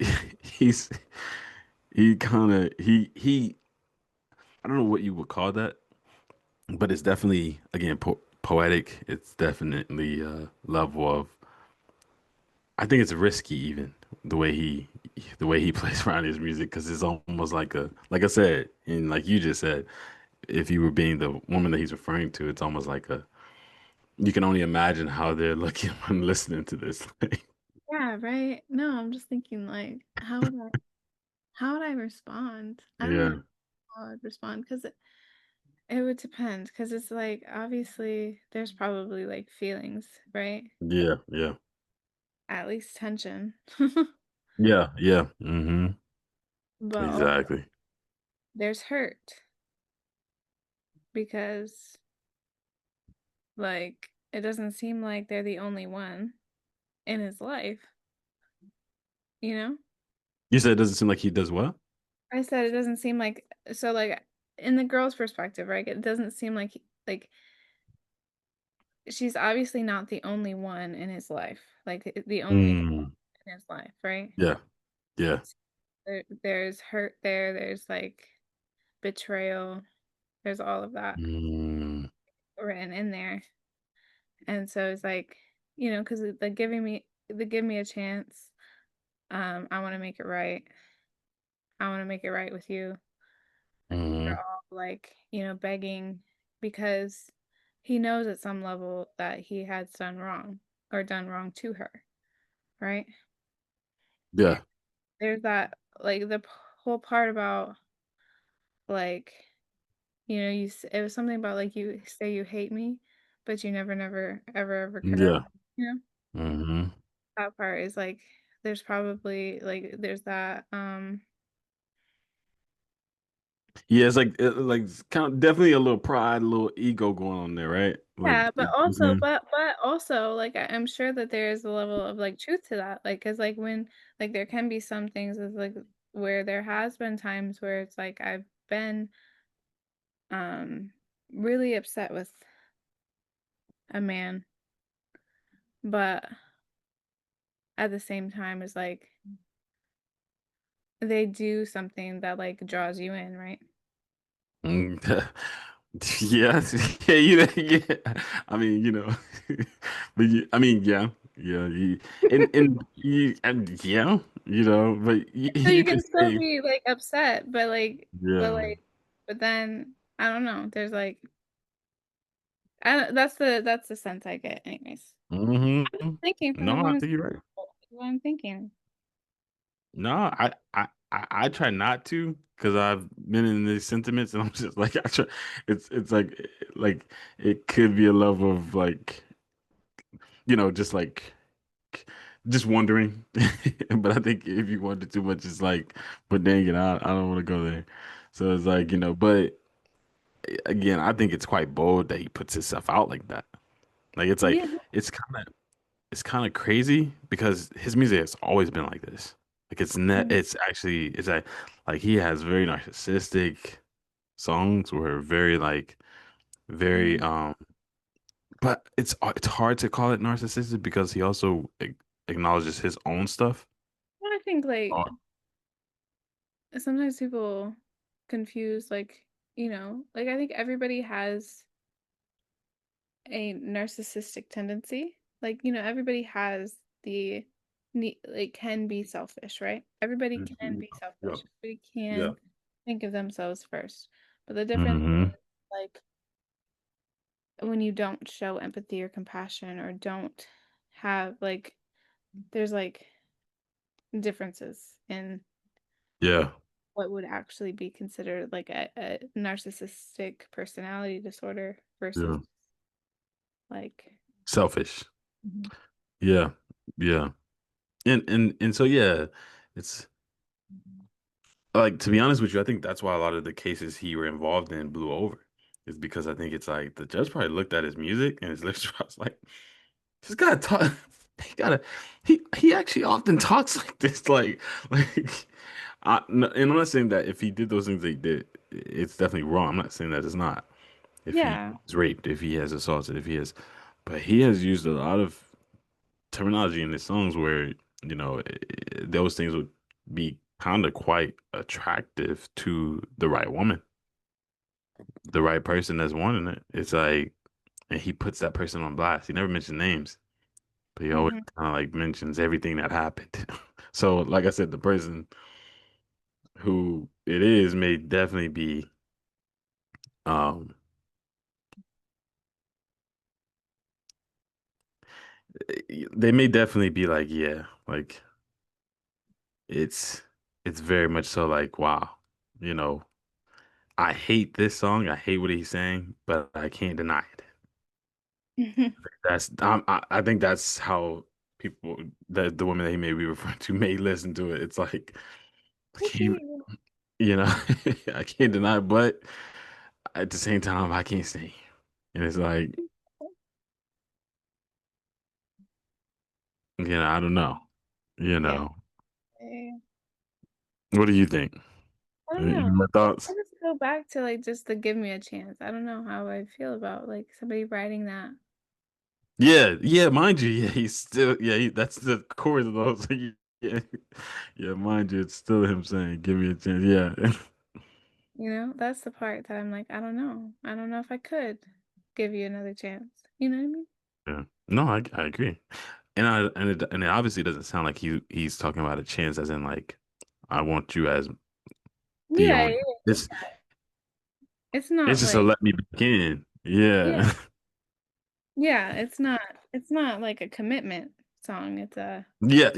Speaker 1: he kind of he I don't know what you would call that, but it's definitely again poetic. It's definitely a level of I think it's risky even the way he plays around his music because it's almost like a like I said and like you just said if you were being the woman that he's referring to, it's almost like a you can only imagine how they're looking when listening to this.
Speaker 2: Yeah, right. No, I'm just thinking like how would I respond? I don't even know
Speaker 1: Yeah,
Speaker 2: how I'd respond because it would depend because it's like obviously there's probably like feelings, right?
Speaker 1: yeah, yeah,
Speaker 2: At least tension.
Speaker 1: yeah, yeah. Mm-hmm.
Speaker 2: But also
Speaker 1: Exactly.
Speaker 2: there's hurt because like it doesn't seem like they're the only one in his life, you know?
Speaker 1: You said it doesn't seem like he does well.
Speaker 2: I said it doesn't seem like so like in the girl's perspective, right? It doesn't seem like like she's obviously not the only one in his life. Like the only
Speaker 1: Mm,
Speaker 2: in his life, right?
Speaker 1: yeah, yeah.
Speaker 2: There's hurt there, there's like betrayal, there's all of that
Speaker 1: Mm,
Speaker 2: written in there. And so it's like, because they give me a chance. I want to make it right. I want to make it right with you. They're
Speaker 1: Hmm.
Speaker 2: all like, begging because he knows at some level that he has done wrong or done wrong to her, right? And
Speaker 1: Yeah.
Speaker 2: there's that, like, whole part about, like, it was something about, like, you say you hate me, but you never, never, ever, ever could have,
Speaker 1: Yeah.
Speaker 2: you know?
Speaker 1: Hmm.
Speaker 2: That part is like, there's probably, like, there's that,
Speaker 1: Yeah, it's like it's kind of definitely a little pride, a little ego going on there, right? Like,
Speaker 2: yeah, but also like, I'm sure that there is a level of, like, truth to that, like, cause like, when like, there can be some things is, like, where there has been times where it's like, I've been, um, really upset with a man, but at the same time, it's like, they do something that, like, draws you in, right?
Speaker 1: mm, yeah, yeah, yeah. I mean, but I mean, yeah, yeah, and yeah, but
Speaker 2: So
Speaker 1: you
Speaker 2: you
Speaker 1: could
Speaker 2: can still
Speaker 1: say,
Speaker 2: be, like, upset, but,
Speaker 1: yeah,
Speaker 2: like but then, I don't know, there's, like I don't that's the sense I get anyways.
Speaker 1: hmm.
Speaker 2: I'm just thinking from
Speaker 1: No,
Speaker 2: the
Speaker 1: I
Speaker 2: woman's
Speaker 1: think you're right.
Speaker 2: perspective, is what I'm thinking.
Speaker 1: No, I try not to because I've been in these sentiments, and I'm just like, I try. It's like it could be a level of like, just like just wondering. But I think if you wonder too much, it's like, but dang it, I don't want to go there. So it's like, but again, I think it's quite bold that he puts himself out like that. Like
Speaker 2: Yeah,
Speaker 1: it's kind of it's kind of crazy because his music has always been like this. Like
Speaker 2: mhm,
Speaker 1: it's actually it's like he has very narcissistic songs where very like very
Speaker 2: mhm.
Speaker 1: but it's hard to call it narcissistic because he also acknowledges his own stuff.
Speaker 2: Well, I think, like,
Speaker 1: Oh,
Speaker 2: sometimes people confuse, like, like, I think everybody has a narcissistic tendency. Like, everybody has the need, like, can be selfish, right? Everybody can
Speaker 1: mhm.
Speaker 2: be
Speaker 1: Yeah,
Speaker 2: selfish. Everybody
Speaker 1: yeah.
Speaker 2: can think of themselves first. But the difference
Speaker 1: Hmm.
Speaker 2: is, like, when you don't show empathy or compassion or don't have, like, there's, like, differences in
Speaker 1: Yeah,
Speaker 2: what would actually be considered like a narcissistic personality disorder versus,
Speaker 1: yeah.
Speaker 2: like,
Speaker 1: Selfish.
Speaker 2: Mhm.
Speaker 1: Yeah, yeah. And so yeah, it's like to be honest with you, I think that's why a lot of the cases he were involved in blew over. Is because I think it's like the judge probably looked at his music and his lyrics was like, this guy talk he gotta he actually often talks like this. Like no, and I'm not saying that if he did those things they did, it's definitely wrong. I'm not saying that it's not. If he
Speaker 2: Yeah.
Speaker 1: was raped, if he has assaulted, if he has, but he has used a lot of terminology in his songs where those things would be kind of quite attractive to the right woman, the right person that's wanting it. It's like, and he puts that person on blast. He never mentions names, but he always
Speaker 2: Mhm.
Speaker 1: kind of like mentions everything that happened. So, like I said, the person who it is may definitely be, um, they may definitely be like, yeah, like it's it's very much so like, wow, you know. I hate this song. I hate what he's saying, but I can't deny it. I think that's how people that the women that he may be referring to may listen to it. It's like I
Speaker 2: Could
Speaker 1: can't,
Speaker 2: be.
Speaker 1: you know, I can't deny it, but at the same time, I can't sing. And it's like, I don't know. You
Speaker 2: Yeah.
Speaker 1: know,
Speaker 2: Eh,
Speaker 1: what do you think?
Speaker 2: I don't
Speaker 1: Any
Speaker 2: know.
Speaker 1: more
Speaker 2: I
Speaker 1: thoughts?
Speaker 2: just go back to, like, just the give me a chance. I don't know how I feel about, like, somebody writing that.
Speaker 1: Yeah, yeah, mind you, yeah, he's still, yeah, that's the chorus of those. Yeah, yeah, mind you, it's still him saying, "Give me a chance." Yeah.
Speaker 2: That's the part that I'm like, I don't know. I don't know if I could give you another chance. You know what I mean?
Speaker 1: Yeah. No, I agree. And it obviously doesn't sound like he's talking about a chance as in like I want you as The
Speaker 2: Yeah,
Speaker 1: only
Speaker 2: it's
Speaker 1: it's
Speaker 2: not
Speaker 1: just a
Speaker 2: like
Speaker 1: let me back in.
Speaker 2: yeah,
Speaker 1: Yeah.
Speaker 2: yeah, it's not like a commitment song. It's a
Speaker 1: Yeah,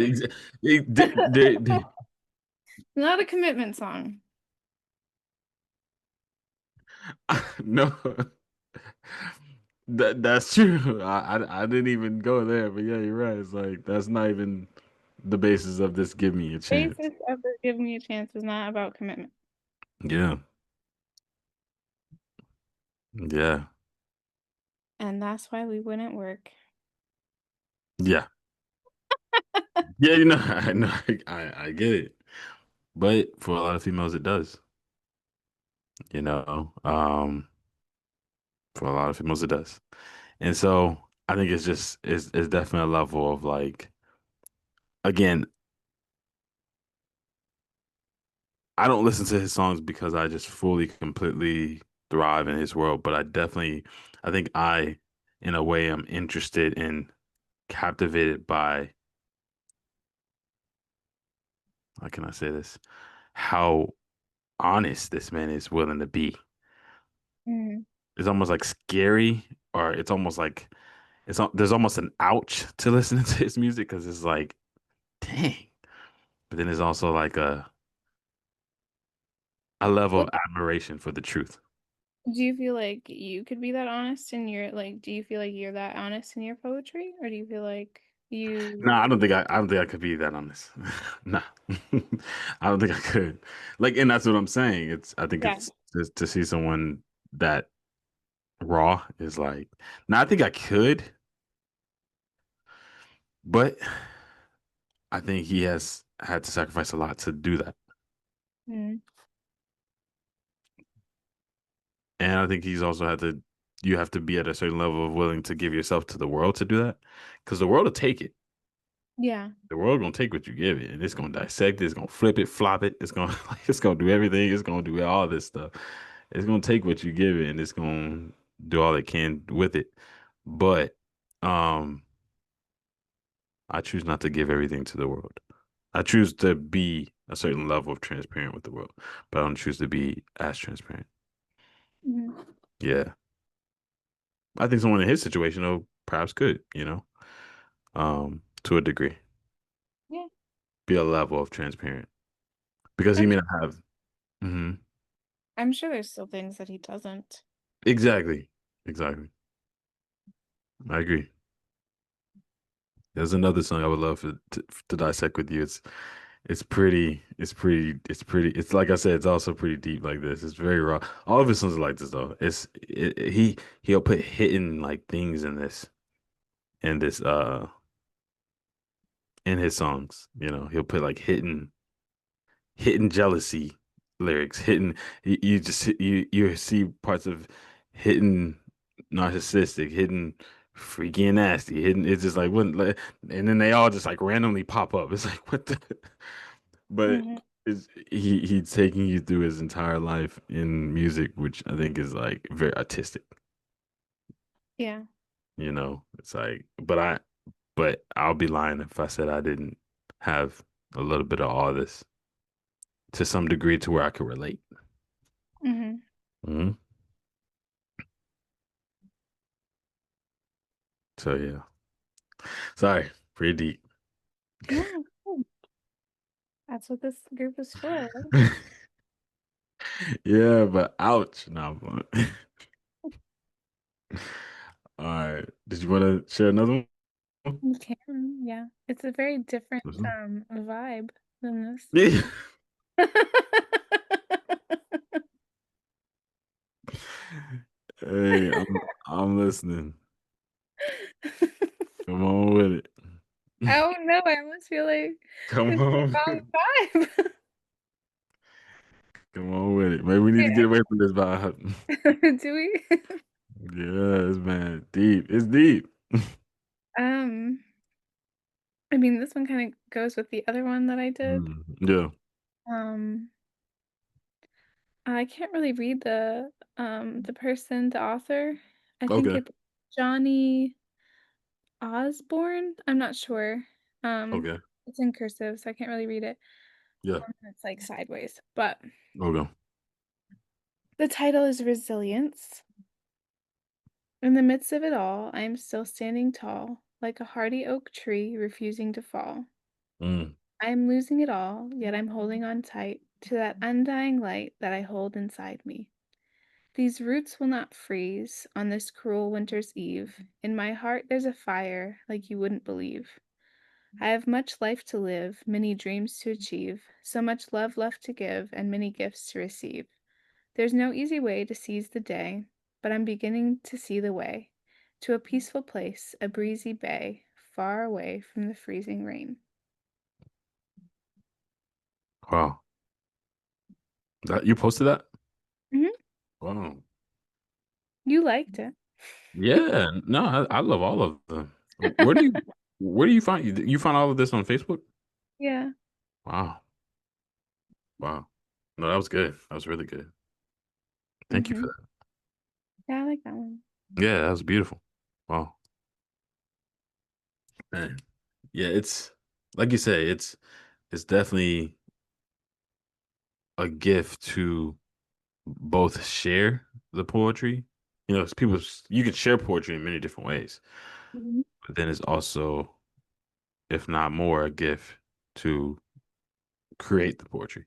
Speaker 2: not a commitment song.
Speaker 1: no, that's true. I didn't even go there, but yeah, you're right. It's like that's not even the basis of this. Give me a chance.
Speaker 2: Basis of the Give Me a Chance is not about commitment.
Speaker 1: Yeah, yeah,
Speaker 2: And that's why we wouldn't work.
Speaker 1: yeah, yeah. You know, I know, I get it, but for a lot of females, it does. You know, for a lot of females, it does, and so I think it's just it's definitely a level of like again. I don't listen to his songs because I just fully, completely thrive in his world, but I think in a way, am interested and captivated by, how can I say this? How honest this man is willing to be.
Speaker 2: Mm.
Speaker 1: It's almost like scary, or it's almost like there's almost an ouch to listening to his music because it's like, dang. But then there's also like a level
Speaker 2: What
Speaker 1: of admiration for the truth.
Speaker 2: do you feel like you could be that honest in your like do you feel like you're that honest in your poetry or do you feel like you
Speaker 1: No, I don't think I could be that honest. No, I don't think I could. Like, and that's what I'm saying. I think
Speaker 2: yeah.
Speaker 1: it's just to see someone that raw is like. Now, I think I could, but I think he has had to sacrifice a lot to do that,
Speaker 2: Mm.
Speaker 1: and I think he's also had to. You have to be at a certain level of willing to give yourself to the world to do that, because the world will take it.
Speaker 2: Yeah.
Speaker 1: The world gonna take what you give it, and it's gonna dissect it. It's gonna flip it, flop it. It's gonna it's gonna do everything. It's gonna do all this stuff. It's gonna take what you give it, and it's gonna do all it can with it. But um, I choose not to give everything to the world. I choose to be a certain level of transparent with the world, but I don't choose to be as transparent.
Speaker 2: Mhm.
Speaker 1: Yeah, I think someone in his situation, though, perhaps could, to a degree,
Speaker 2: Yeah.
Speaker 1: be a level of transparent because he
Speaker 2: I'm
Speaker 1: may
Speaker 2: sure,
Speaker 1: not have. Mhm.
Speaker 2: I'm sure there's still things that he doesn't.
Speaker 1: Exactly. Exactly. I agree. There's another song I would love to dissect with you. It's like I said, it's also pretty deep like this. It's very raw. All of his songs are like this though. He'll put hidden like things in this in his songs. He'll put like hidden jealousy lyrics, hidden you just you see parts of hidden narcissistic, hidden freaky and nasty, hidden it's just like wouldn't let and then they all just like randomly pop up. It's like what the but
Speaker 2: Hmm.
Speaker 1: he's taking you through his entire life in music, which I think is like very artistic.
Speaker 2: Yeah.
Speaker 1: It's like but I'll be lying if I said I didn't have a little bit of all this to some degree to where I could relate.
Speaker 2: Hmm.
Speaker 1: Mhm. So yeah. Sorry, pretty deep.
Speaker 2: No, that's what this group is for, right?
Speaker 1: Yeah, but ouch. No. All right. Did you want to share another one?
Speaker 2: You can, yeah. It's a very different
Speaker 1: Mhm.
Speaker 2: vibe than this.
Speaker 1: Yeah. Hey, I'm listening. Come on with it.
Speaker 2: Oh no, I almost feel like
Speaker 1: Come
Speaker 2: it's the
Speaker 1: on.
Speaker 2: wrong vibe.
Speaker 1: Come on with it. Maybe we need to get away from this vibe.
Speaker 2: Do we?
Speaker 1: Yes, man. Deep. It's deep.
Speaker 2: Um, I mean, this one kind of goes with the other one that I did.
Speaker 1: Yeah.
Speaker 2: Um, I can't really read the person, the author. I think
Speaker 1: Okay.
Speaker 2: it's Johnny Osborne. I'm not sure. Um,
Speaker 1: Okay.
Speaker 2: it's in cursive, so I can't really read it.
Speaker 1: Yeah.
Speaker 2: It's like sideways. But
Speaker 1: Okay.
Speaker 2: the title is Resilience. In the midst of it all, I am still standing tall, like a hardy oak tree refusing to fall.
Speaker 1: Mm.
Speaker 2: I am losing it all, yet I'm holding on tight to that undying light that I hold inside me. These roots will not freeze on this cruel winter's eve. In my heart, there's a fire like you wouldn't believe. I have much life to live, many dreams to achieve, so much love left to give, and many gifts to receive. There's no easy way to seize the day, but I'm beginning to see the way to a peaceful place, a breezy bay, far away from the freezing rain.
Speaker 1: Wow. That you posted that?
Speaker 2: Mhm.
Speaker 1: Wow.
Speaker 2: You liked it.
Speaker 1: Yeah. No, I love all of them. Where do you find you find all of this on Facebook?
Speaker 2: Yeah.
Speaker 1: Wow. Wow. No, that was good. That was really good. Thank you for
Speaker 2: Mhm.
Speaker 1: that.
Speaker 2: Yeah, I like that one.
Speaker 1: Yeah, that was beautiful. Wow. Man. Yeah, it's like you say, it's definitely a gift to both share the poetry. You know, people you can share poetry in many different ways,
Speaker 2: Mhm.
Speaker 1: but then it's also, if not more, a gift to create the poetry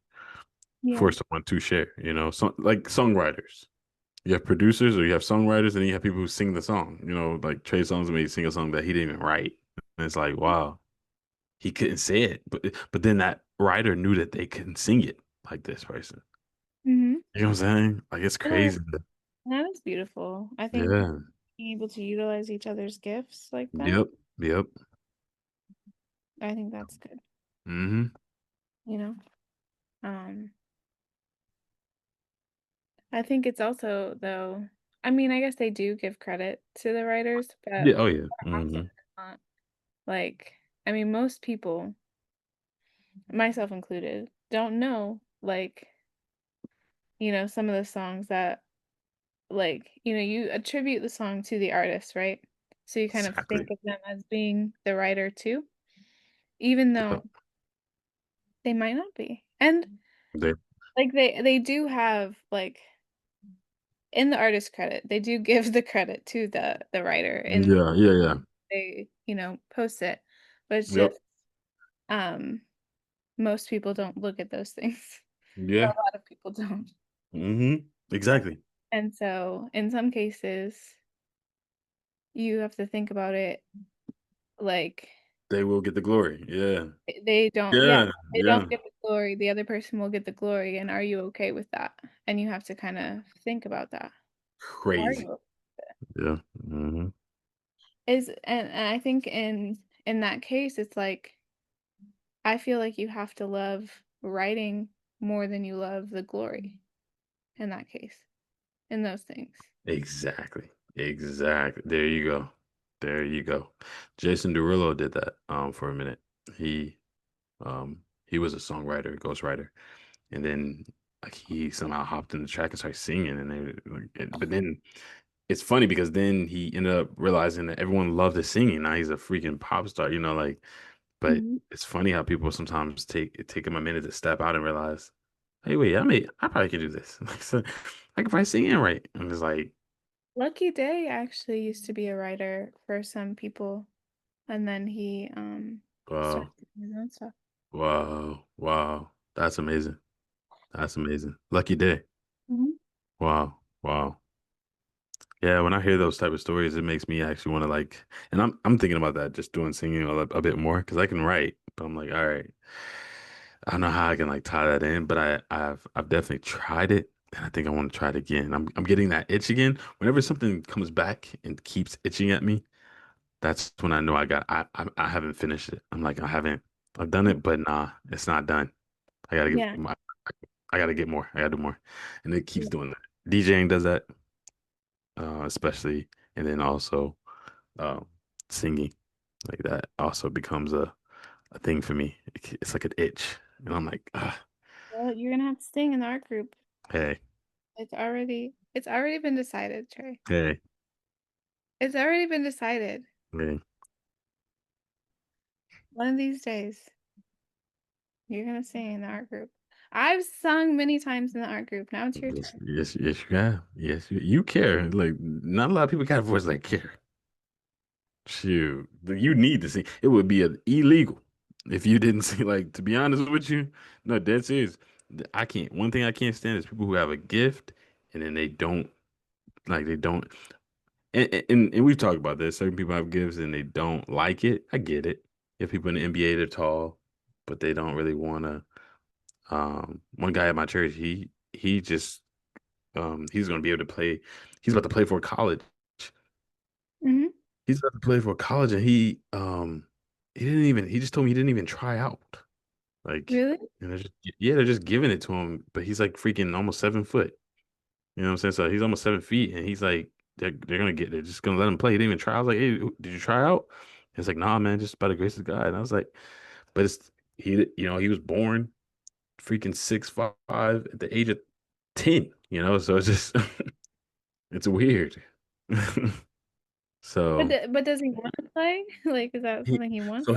Speaker 2: Yeah.
Speaker 1: for someone to share. You know, so like songwriters. You have producers or you have songwriters, and then you have people who sing the song. You know, like Trey Songz may sing a song that he didn't even write. And it's like, wow, he couldn't say it. But then that writer knew that they couldn't sing it like this person.
Speaker 2: Mhm.
Speaker 1: You know what I'm saying? Like it's
Speaker 2: Yeah,
Speaker 1: crazy.
Speaker 2: that is beautiful. I think
Speaker 1: Yeah.
Speaker 2: being able to utilize each other's gifts like that,
Speaker 1: Yep. Yep.
Speaker 2: I think that's good,
Speaker 1: Hmm.
Speaker 2: you know? Um, I think it's also though, I mean, I guess they do give credit to the writers,
Speaker 1: Yeah.
Speaker 2: but
Speaker 1: Oh yeah.
Speaker 2: often
Speaker 1: Hmm.
Speaker 2: not. Like, I mean, most people, myself included, don't know like, some of the songs that like, you attribute the song to the artist, right? So you kind of think
Speaker 1: Exactly.
Speaker 2: of them as being the writer too, even
Speaker 1: Yep.
Speaker 2: though they might not be. And
Speaker 1: They,
Speaker 2: like they do have like in the artist credit, they do give the credit to the writer and
Speaker 1: yeah. Yeah. Yeah.
Speaker 2: they, post it. But it's
Speaker 1: Yep.
Speaker 2: just um most people don't look at those things.
Speaker 1: Yeah.
Speaker 2: A lot of people don't.
Speaker 1: Exactly.
Speaker 2: And so in some cases, you have to think about it like
Speaker 1: They will get the glory. Yeah.
Speaker 2: they don't, yeah,
Speaker 1: Yeah.
Speaker 2: they don't
Speaker 1: Yeah.
Speaker 2: get the glory. The other person will get the glory. And are you okay with that? And you have to kind of think about that. Are
Speaker 1: Crazy.
Speaker 2: you?
Speaker 1: Yeah. Hmm.
Speaker 2: And I think in that case, it's like I feel like you have to love writing more than you love the glory in that case, in those things.
Speaker 1: Exactly. Exactly. There you go. There you go. Jason Derulo did that for a minute. He he was a songwriter, ghostwriter, and then like he somehow hopped in the track and started singing and they like but then it's funny because then he ended up realizing that everyone loved his singing. Now he's a freaking pop star, you know, like but
Speaker 2: Mhm.
Speaker 1: it's funny how people sometimes take him a minute to step out and realize, hey, wait, I probably can do this. Like, so, I can probably sing it right. And it's like,
Speaker 2: Lucky Day actually used to be a writer for some people, and then he started
Speaker 1: wow,
Speaker 2: doing his own stuff.
Speaker 1: wow, wow. That's amazing. That's amazing. Lucky day.
Speaker 2: Mhm.
Speaker 1: Wow, wow. Yeah, when I hear those type of stories, it makes me actually want to like, and I'm thinking about that, just doing singing a bit more because I can write, but I'm like, all right, I don't know how I can like tie that in, but I've definitely tried it, and I think I want to try it again. I'm getting that itch again. Whenever something comes back and keeps itching at me, that's when I know I haven't finished it. I'm like I've done it, but nah, it's not done. I gotta
Speaker 2: Yeah.
Speaker 1: get my I gotta get more. I gotta do more, and it keeps
Speaker 2: Yeah.
Speaker 1: doing that. DJing does that, especially, and then also um, singing like that also becomes a thing for me. It's like an itch, and I'm like, ah,
Speaker 2: Well, you're gonna have to sing in the art group.
Speaker 1: hey,
Speaker 2: It's already been decided, Trey.
Speaker 1: hey,
Speaker 2: It's already been decided.
Speaker 1: hey.
Speaker 2: One of these days. You're gonna sing in the art group. I've sung many times in the art group. Now it's your
Speaker 1: Yes,
Speaker 2: turn.
Speaker 1: yes, yes, you have. Yes, you care. Like, not a lot of people got a voice like care. Shoot, you need to sing. It would be illegal if you didn't sing. Like, to be honest with you, no, dead serious. I can't. One thing I can't stand is people who have a gift and then they don't like they don't. And we've talked about this. Certain people have gifts and they don't like it. I get it. If people in the NBA, they're tall, but they don't really want to. One guy at my church, he just he's going to be able to play. He's about to play for college.
Speaker 2: Hmm.
Speaker 1: He's about to play for college, and he didn't even. He just told me he didn't even try out. Like,
Speaker 2: Really?
Speaker 1: and they're just yeah, they're just giving it to him. But he's like freaking almost 7 foot. You know what I'm saying? So he's almost 7 feet, and he's like, they're just gonna let him play. He didn't even try. I was like, hey, did you try out? He's like, nah, man, just by the grace of God. And I was like, but he was born freaking 6'5" at the age of 10. So it's just it's weird.
Speaker 2: But
Speaker 1: So
Speaker 2: but does he want to play? Like, is that
Speaker 1: he
Speaker 2: something he wants?
Speaker 1: so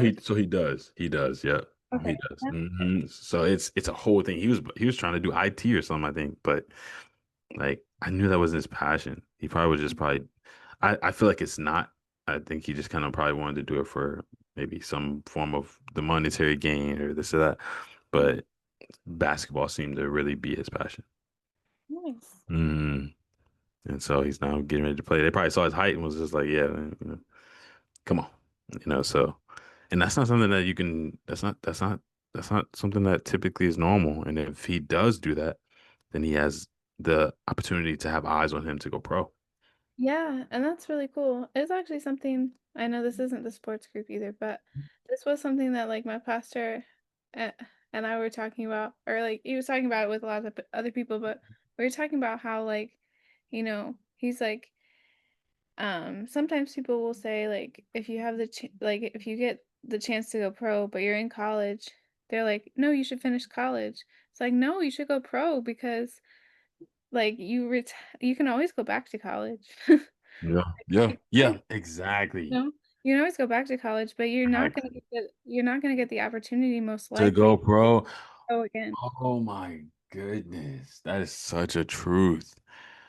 Speaker 1: he does, yeah, he
Speaker 2: Okay.
Speaker 1: does. So it's a whole thing. He was trying to do IT or something, I think, but like I knew that wasn't his passion. He probably was just probably. I feel like it's not. I think he just kind of probably wanted to do it for maybe some form of the monetary gain or this or that. But basketball seemed to really be his passion.
Speaker 2: Nice.
Speaker 1: Mm. And so he's now getting ready to play. They probably saw his height and was just like, yeah, man, come on, so, and that's not something that you can. That's not something that typically is normal. And if he does do that, then he has the opportunity to have eyes on him to go pro.
Speaker 2: Yeah, and that's really cool. It's actually something I know this isn't the sports group either, but this was something that like my pastor uh, and I were talking about, or like he was talking about it with a lot of other people, but we were talking about how like, he's like, sometimes people will say like if you have like if you get the chance to go pro, but you're in college, they're like, no, you should finish college. It's like, no, you should go pro because like you can always go back to college.
Speaker 1: Yeah, yeah,
Speaker 2: You
Speaker 1: yeah, exactly.
Speaker 2: know, you can always go back to college, but
Speaker 1: Exactly.
Speaker 2: you're not gonna get the opportunity most
Speaker 1: To
Speaker 2: likely
Speaker 1: go
Speaker 2: to
Speaker 1: pro.
Speaker 2: go again.
Speaker 1: Oh my goodness. That is such a truth.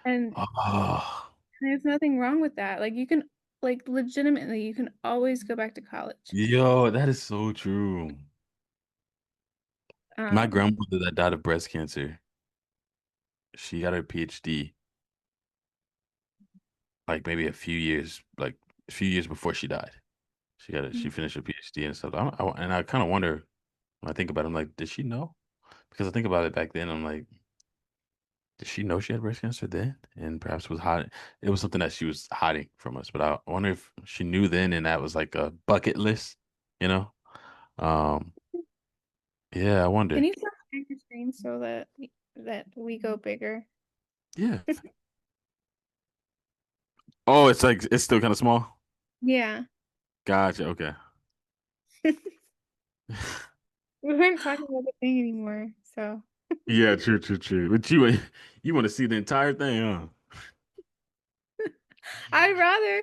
Speaker 2: And
Speaker 1: Oh,
Speaker 2: there's nothing wrong with that. Like you can like legitimately you can always go back to college.
Speaker 1: yo, that is so true. My
Speaker 2: Um,
Speaker 1: grandmother that died of breast cancer, she got her PhD like maybe a few years before she died. She finished her PhD and stuff. And I kind of wonder when I think about it, I'm like, did she know? Because I think about it back then, I'm like, did she know she had breast cancer then? And perhaps was hiding. It was something that she was hiding from us. But I wonder if she knew then, and that was like a bucket list, you know? Um, yeah, I
Speaker 2: can
Speaker 1: wonder.
Speaker 2: you stop sharing your screen so that we go bigger?
Speaker 1: Yeah. Oh, it's like it's still kind of small.
Speaker 2: Yeah.
Speaker 1: Gotcha. Okay.
Speaker 2: We weren't talking about the thing anymore, so
Speaker 1: Yeah, true, true, true. But you want to see the entire thing, huh?
Speaker 2: I'd rather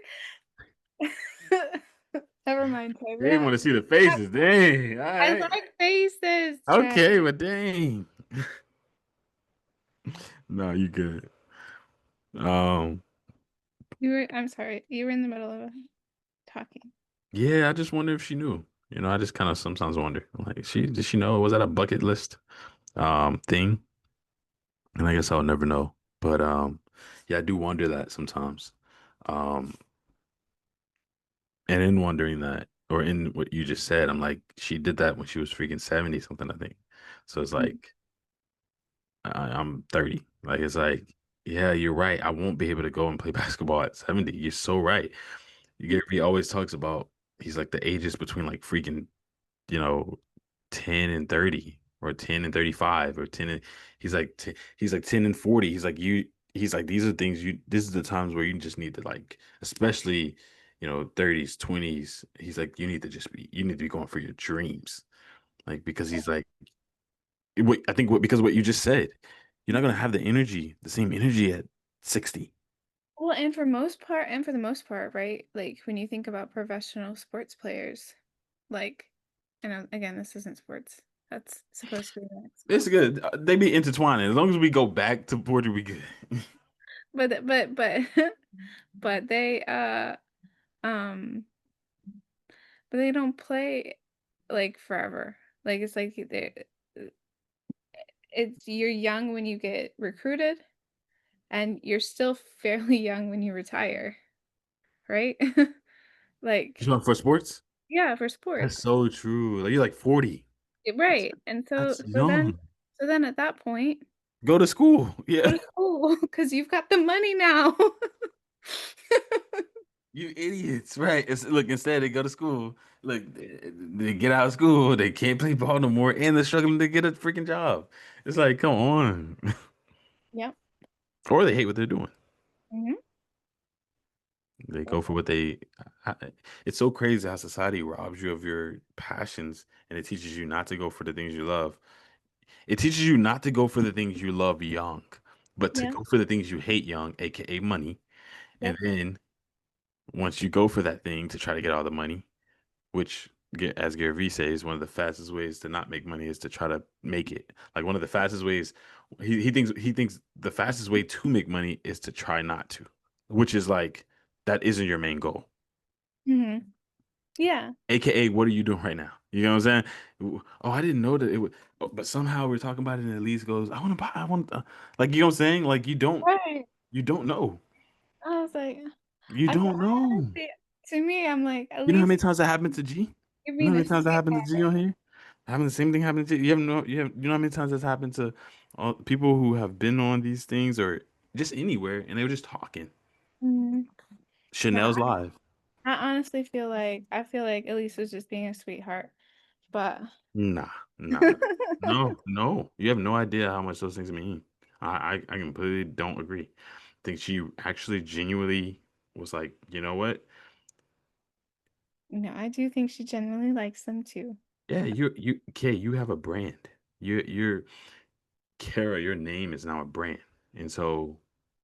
Speaker 2: never mind, Trey. We
Speaker 1: They
Speaker 2: don't
Speaker 1: want
Speaker 2: have
Speaker 1: to
Speaker 2: to
Speaker 1: see the faces. Dang. All
Speaker 2: I
Speaker 1: right.
Speaker 2: like faces, Trey.
Speaker 1: Okay, but dang. No, you good. Um,
Speaker 2: I'm sorry, you were in the middle of talking.
Speaker 1: yeah, I just wonder if she knew. I just kind of sometimes wonder. Like, did she know? Was that a bucket list thing? And I guess I'll never know. But yeah, I do wonder that sometimes. Um, and in wondering that, or in what you just said, I'm like, she did that when she was freaking 70 something, I think. So it's
Speaker 2: Mhm.
Speaker 1: like I'm 30. Like it's like, yeah, you're right. I won't be able to go and play basketball at 70. You're so right. Gary always talks about he's like the ages between like freaking, you know, 10 and 30 or 10 and 35 or 10 and he's like 10 and 40. He's like these are things this is the times where you just need to like especially 30s 20s. He's like you need to be going for your dreams. Like because he's like I think because of what you just said, you're not gonna have the same energy at 60.
Speaker 2: Well, and for the most part, right? Like when you think about professional sports players, like, and again, this isn't sports. That's supposed to be the next
Speaker 1: It's
Speaker 2: one.
Speaker 1: good. They be intertwining. As long as we go back to poetry, we good.
Speaker 2: But but um but they don't play like forever. Like it's like it's you're young when you get recruited and you're still fairly young when you retire, right?
Speaker 1: You
Speaker 2: Like
Speaker 1: know, for sports?
Speaker 2: yeah, for
Speaker 1: That's
Speaker 2: sports.
Speaker 1: so true. Like you're like 40. That's
Speaker 2: Right. And
Speaker 1: that's young.
Speaker 2: so then at that point,
Speaker 1: Go to school.
Speaker 2: go
Speaker 1: Yeah.
Speaker 2: to school because you've got the money now.
Speaker 1: You idiots. Right. It's look, instead they go to school. Look, they get out of school, they can't play ball no more, and they're struggling to get a freaking job. It's like, come on.
Speaker 2: Yep.
Speaker 1: Or they hate what they're doing.
Speaker 2: Mhm.
Speaker 1: They
Speaker 2: Yep.
Speaker 1: go for what they it's so crazy how society robs you of your passions and it teaches you not to go for the things you love. It teaches you not to go for the things you love young, but to
Speaker 2: Yeah.
Speaker 1: go for the things you hate young, aka money. And
Speaker 2: Yep.
Speaker 1: then once you go for that thing to try to get all the money, which as Gary Vee says, one of the fastest ways to not make money is to try to make it. Like one of the fastest ways he thinks the fastest way to make money is to try not to, which is like that isn't your main goal.
Speaker 2: Mhm. Yeah.
Speaker 1: AKA, what are you doing right now? You know what I'm saying? Oh, I didn't know that it would, oh, but somehow we're talking about it and Elise goes, I want to buy, I want, like, you know what I'm saying? Like,
Speaker 2: Right.
Speaker 1: you don't know.
Speaker 2: I was like,
Speaker 1: You
Speaker 2: I
Speaker 1: don't know.
Speaker 2: honestly, to me, I'm like, at
Speaker 1: You know how
Speaker 2: least
Speaker 1: many times that happened to G?
Speaker 2: give
Speaker 1: You
Speaker 2: me
Speaker 1: know how
Speaker 2: the
Speaker 1: many times that happened to G
Speaker 2: sweetheart.
Speaker 1: on here? Having the same thing happen to you. You know how many times that's happened to people who have been on these things or just anywhere and they were just talking.
Speaker 2: Mhm. No,
Speaker 1: Chanel's live.
Speaker 2: I honestly I feel like Elise was just being a sweetheart, but
Speaker 1: Nah, nah, no, no. You have no idea how much those things mean. I completely don't agree. I think she actually genuinely was like, you know what?
Speaker 2: no, I do think she genuinely likes them too.
Speaker 1: Yeah, Kay, you have a brand. You're Kara, your name is now a brand. And so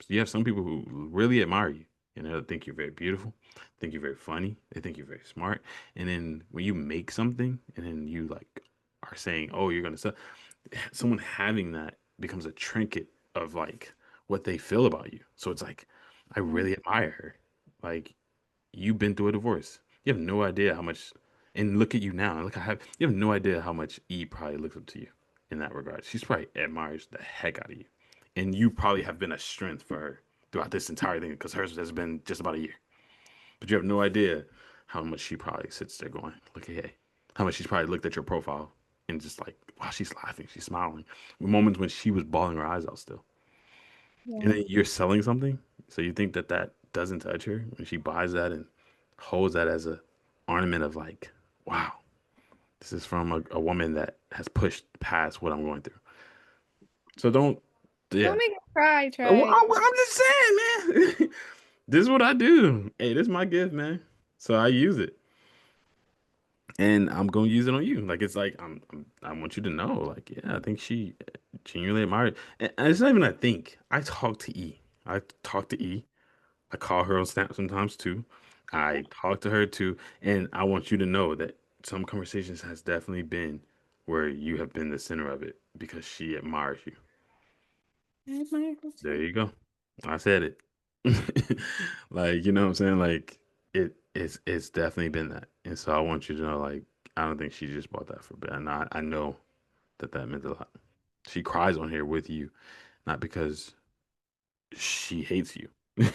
Speaker 1: you have some people who really admire you. You know, think you're very beautiful, think you're very funny, they think you're very smart. And then when you make something and then you like are saying, oh, you're gonna sell, someone having that becomes a trinket of like what they feel about you. So it's like, I
Speaker 2: Mm,
Speaker 1: really admire her. Like you've been through a divorce. You have no idea how much, and look at you now. Look, you have no idea how much E probably looks up to you in that regard. She's probably admires the heck out of you, and you probably have been a strength for her throughout this entire thing because hers has been just about a year. But you have no idea how much she probably sits there going, look at hey, how much she's probably looked at your profile and just like, wow, she's laughing, she's smiling. Moments when she was bawling her eyes out still. And
Speaker 2: yeah,
Speaker 1: then you're selling something, so you think that that doesn't touch her when she buys that and holds that as a ornament of like, wow, this is from a woman that has pushed past what I'm going through. So don't,
Speaker 2: don't
Speaker 1: yeah.
Speaker 2: make me cry,
Speaker 1: Well,
Speaker 2: Trey.
Speaker 1: I'm just saying, man. This is what I do. Hey, this is my gift, man. So I use it, and I'm gonna use it on you. Like it's like I want you to know, like, yeah, I think she genuinely admired. And it's not even I think. I talk to E. I talk to E. I call her on Snap sometimes too. I talk to her too, and I want you to know that some conversations has definitely been where you have been the center of it because she admires you.
Speaker 2: I admire her
Speaker 1: There
Speaker 2: too.
Speaker 1: you go. I said it. Like, you know what I'm saying? Like it's definitely been that. And so I want you to know like I don't think she just bought that for Ben. I know that that meant a lot. She cries on here with you, not because she hates you.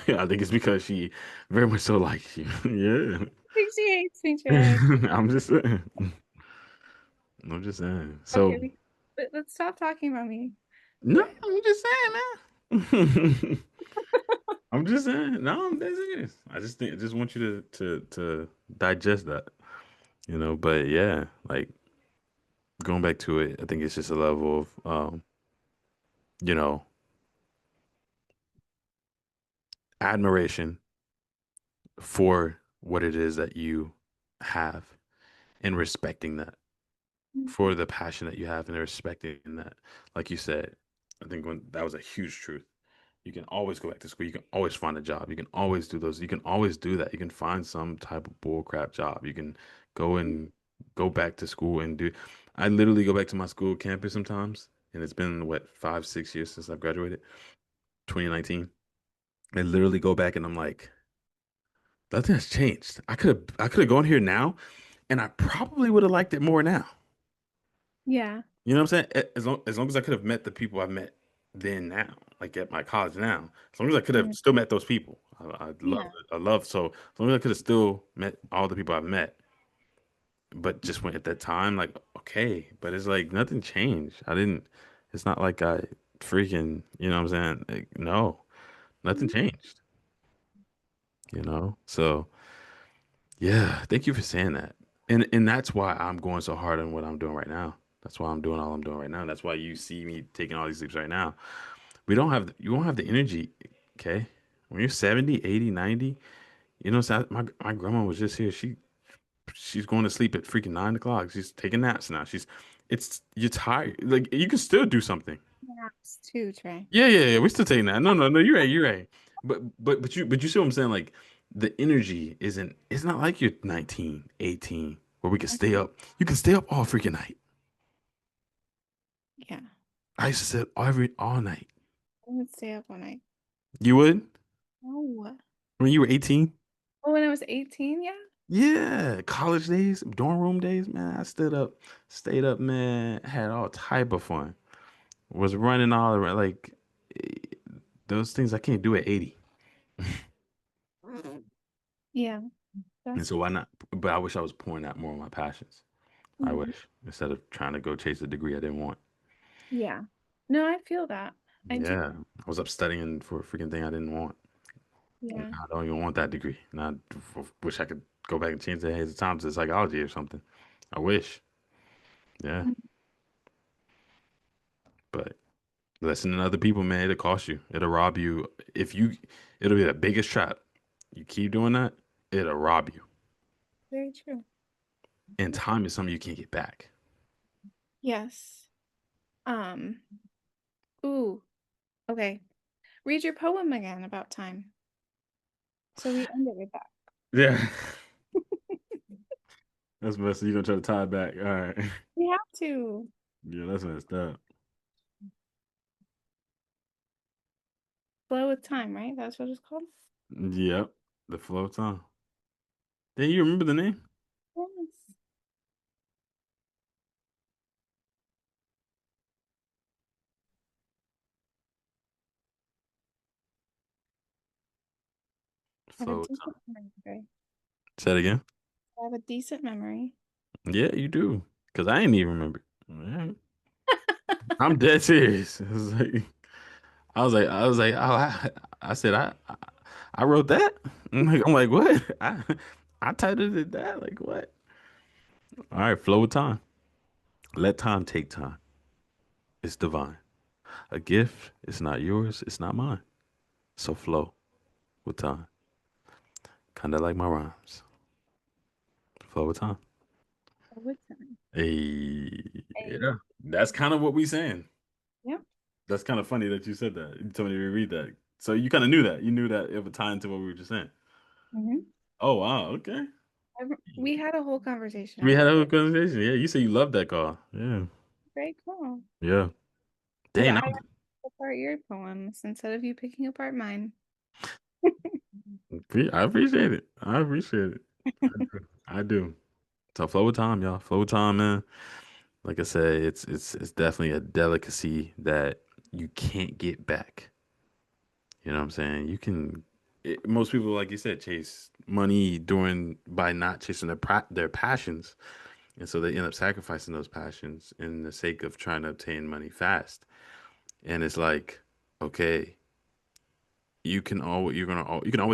Speaker 1: I think it's because she very much so likes you. Yeah.
Speaker 2: I think she hates me, Trey.
Speaker 1: I'm just saying. I'm just saying. So
Speaker 2: Okay, let's stop talking about me.
Speaker 1: no,
Speaker 2: But
Speaker 1: I'm just saying, man. I'm just saying. No, I'm dead serious. I just want you to digest that, you know. But yeah, like going back to it, I think it's just a level of you know, admiration for what it is that you have and respecting that for the passion that you have and respecting that. Like you said, I think when that was a huge truth. You can always go back to school. You can always find a job. You can always do those. You can always do that. You can find some type of bullcrap job. You can go and go back to school and do. I literally go back to my school campus sometimes, and it's been what 5, 6 years since I've graduated, 2019. I literally go back and I'm like, nothing has changed. I could have gone here now, and I probably would have liked it more now.
Speaker 2: Yeah.
Speaker 1: You know what I'm saying? As long as I could have met the people I've met then now, like at my college now, as long as I could have
Speaker 2: Mm.
Speaker 1: still met those people, I love
Speaker 2: Yeah.
Speaker 1: it. I love so as long as I could have still met all the people I've met, but just went at that time, like okay, but it's like nothing changed. I didn't. It's not like I freaking, you know what I'm saying? Like, no, nothing
Speaker 2: Mhm.
Speaker 1: changed. So yeah, thank you for saying that. And that's why I'm going so hard on what I'm doing right now. That's why I'm doing all I'm doing right now. That's why you see me taking all these leaps right now. You won't have the energy, okay? When you're 70, 80, 90, so my grandma was just here. She's going to sleep at freaking 9 o'clock. She's taking naps now. You're tired. Like you can still do something.
Speaker 2: Naps too, Trey.
Speaker 1: Yeah. We're still taking that. No. You're right. But you see what I'm saying? Like the energy it's not like you're 19, 18, where we can stay up. You can stay up all freaking night.
Speaker 2: Yeah.
Speaker 1: I used to stay up all night.
Speaker 2: I would stay up all night.
Speaker 1: You would
Speaker 2: No.
Speaker 1: when you were 18?
Speaker 2: Oh, when I was 18, yeah.
Speaker 1: Yeah, college days, dorm room days, man. I stayed up, man. Had all type of fun. Was running all around eh, those things I can't do at 80.
Speaker 2: Yeah,
Speaker 1: And
Speaker 2: that's
Speaker 1: so why not? But I wish I was pouring out more of my passions. I
Speaker 2: yeah.
Speaker 1: wish instead of trying to go chase a degree I didn't want.
Speaker 2: Yeah. No, I feel that. I do.
Speaker 1: Yeah, I was up studying for a freaking thing I didn't want. And
Speaker 2: Yeah.
Speaker 1: I don't even want that degree. And wish I could go back and change the hands of time to psychology or something. I wish. Yeah,
Speaker 2: Mm.
Speaker 1: but listening to other people, man, it'll cost you. It'll rob you. It'll be the biggest trap. You keep doing that, it'll rob you.
Speaker 2: Very true.
Speaker 1: And time is something you can't get back.
Speaker 2: Yes. Um, ooh, okay. Read your poem again about time. So we end it with that.
Speaker 1: Yeah, that's messed. You're gonna try to tie it back. All right.
Speaker 2: We have to.
Speaker 1: Yeah, that's messed up.
Speaker 2: Flow with time, right? That's what it's called.
Speaker 1: Yep. The flow of time. Yeah, you remember the name?
Speaker 2: Yes. I have a
Speaker 1: Flow of
Speaker 2: decent
Speaker 1: time.
Speaker 2: memory. Okay.
Speaker 1: Say it again.
Speaker 2: I have a decent memory.
Speaker 1: Yeah, you do. Cause I ain't even remember. All right. I'm dead serious. Oh, I said, I wrote that. I'm like, what? I titled it that. Like, what? All right, flow with time. Let time take time. It's divine. A gift. It's not yours. It's not mine. So flow with time. Kind of like my rhymes. Flow with time.
Speaker 2: Flow with time.
Speaker 1: Hey,
Speaker 2: Hey.
Speaker 1: yeah. That's kind of what we saying.
Speaker 2: Yep.
Speaker 1: That's kind of funny that you said that. You told me to reread that. So you kind of knew that. You knew that it would tie into what we were just saying.
Speaker 2: Hmm.
Speaker 1: Oh wow, okay.
Speaker 2: We had a whole conversation
Speaker 1: We had
Speaker 2: about
Speaker 1: a
Speaker 2: it.
Speaker 1: whole conversation. Yeah, you said you loved that call. Yeah.
Speaker 2: Very cool.
Speaker 1: Yeah.
Speaker 2: But
Speaker 1: Dang,
Speaker 2: I like to pick apart your poems instead of you picking apart mine.
Speaker 1: I appreciate it. I appreciate it. I do. So flow with time, y'all. Flow with time, man. Like I said, it's definitely a delicacy that you can't get back. You know what I'm saying? Most people, like you said, chase money during by not chasing their passions, and so they end up sacrificing those passions in the sake of trying to obtain money fast. And it's like, okay, you can always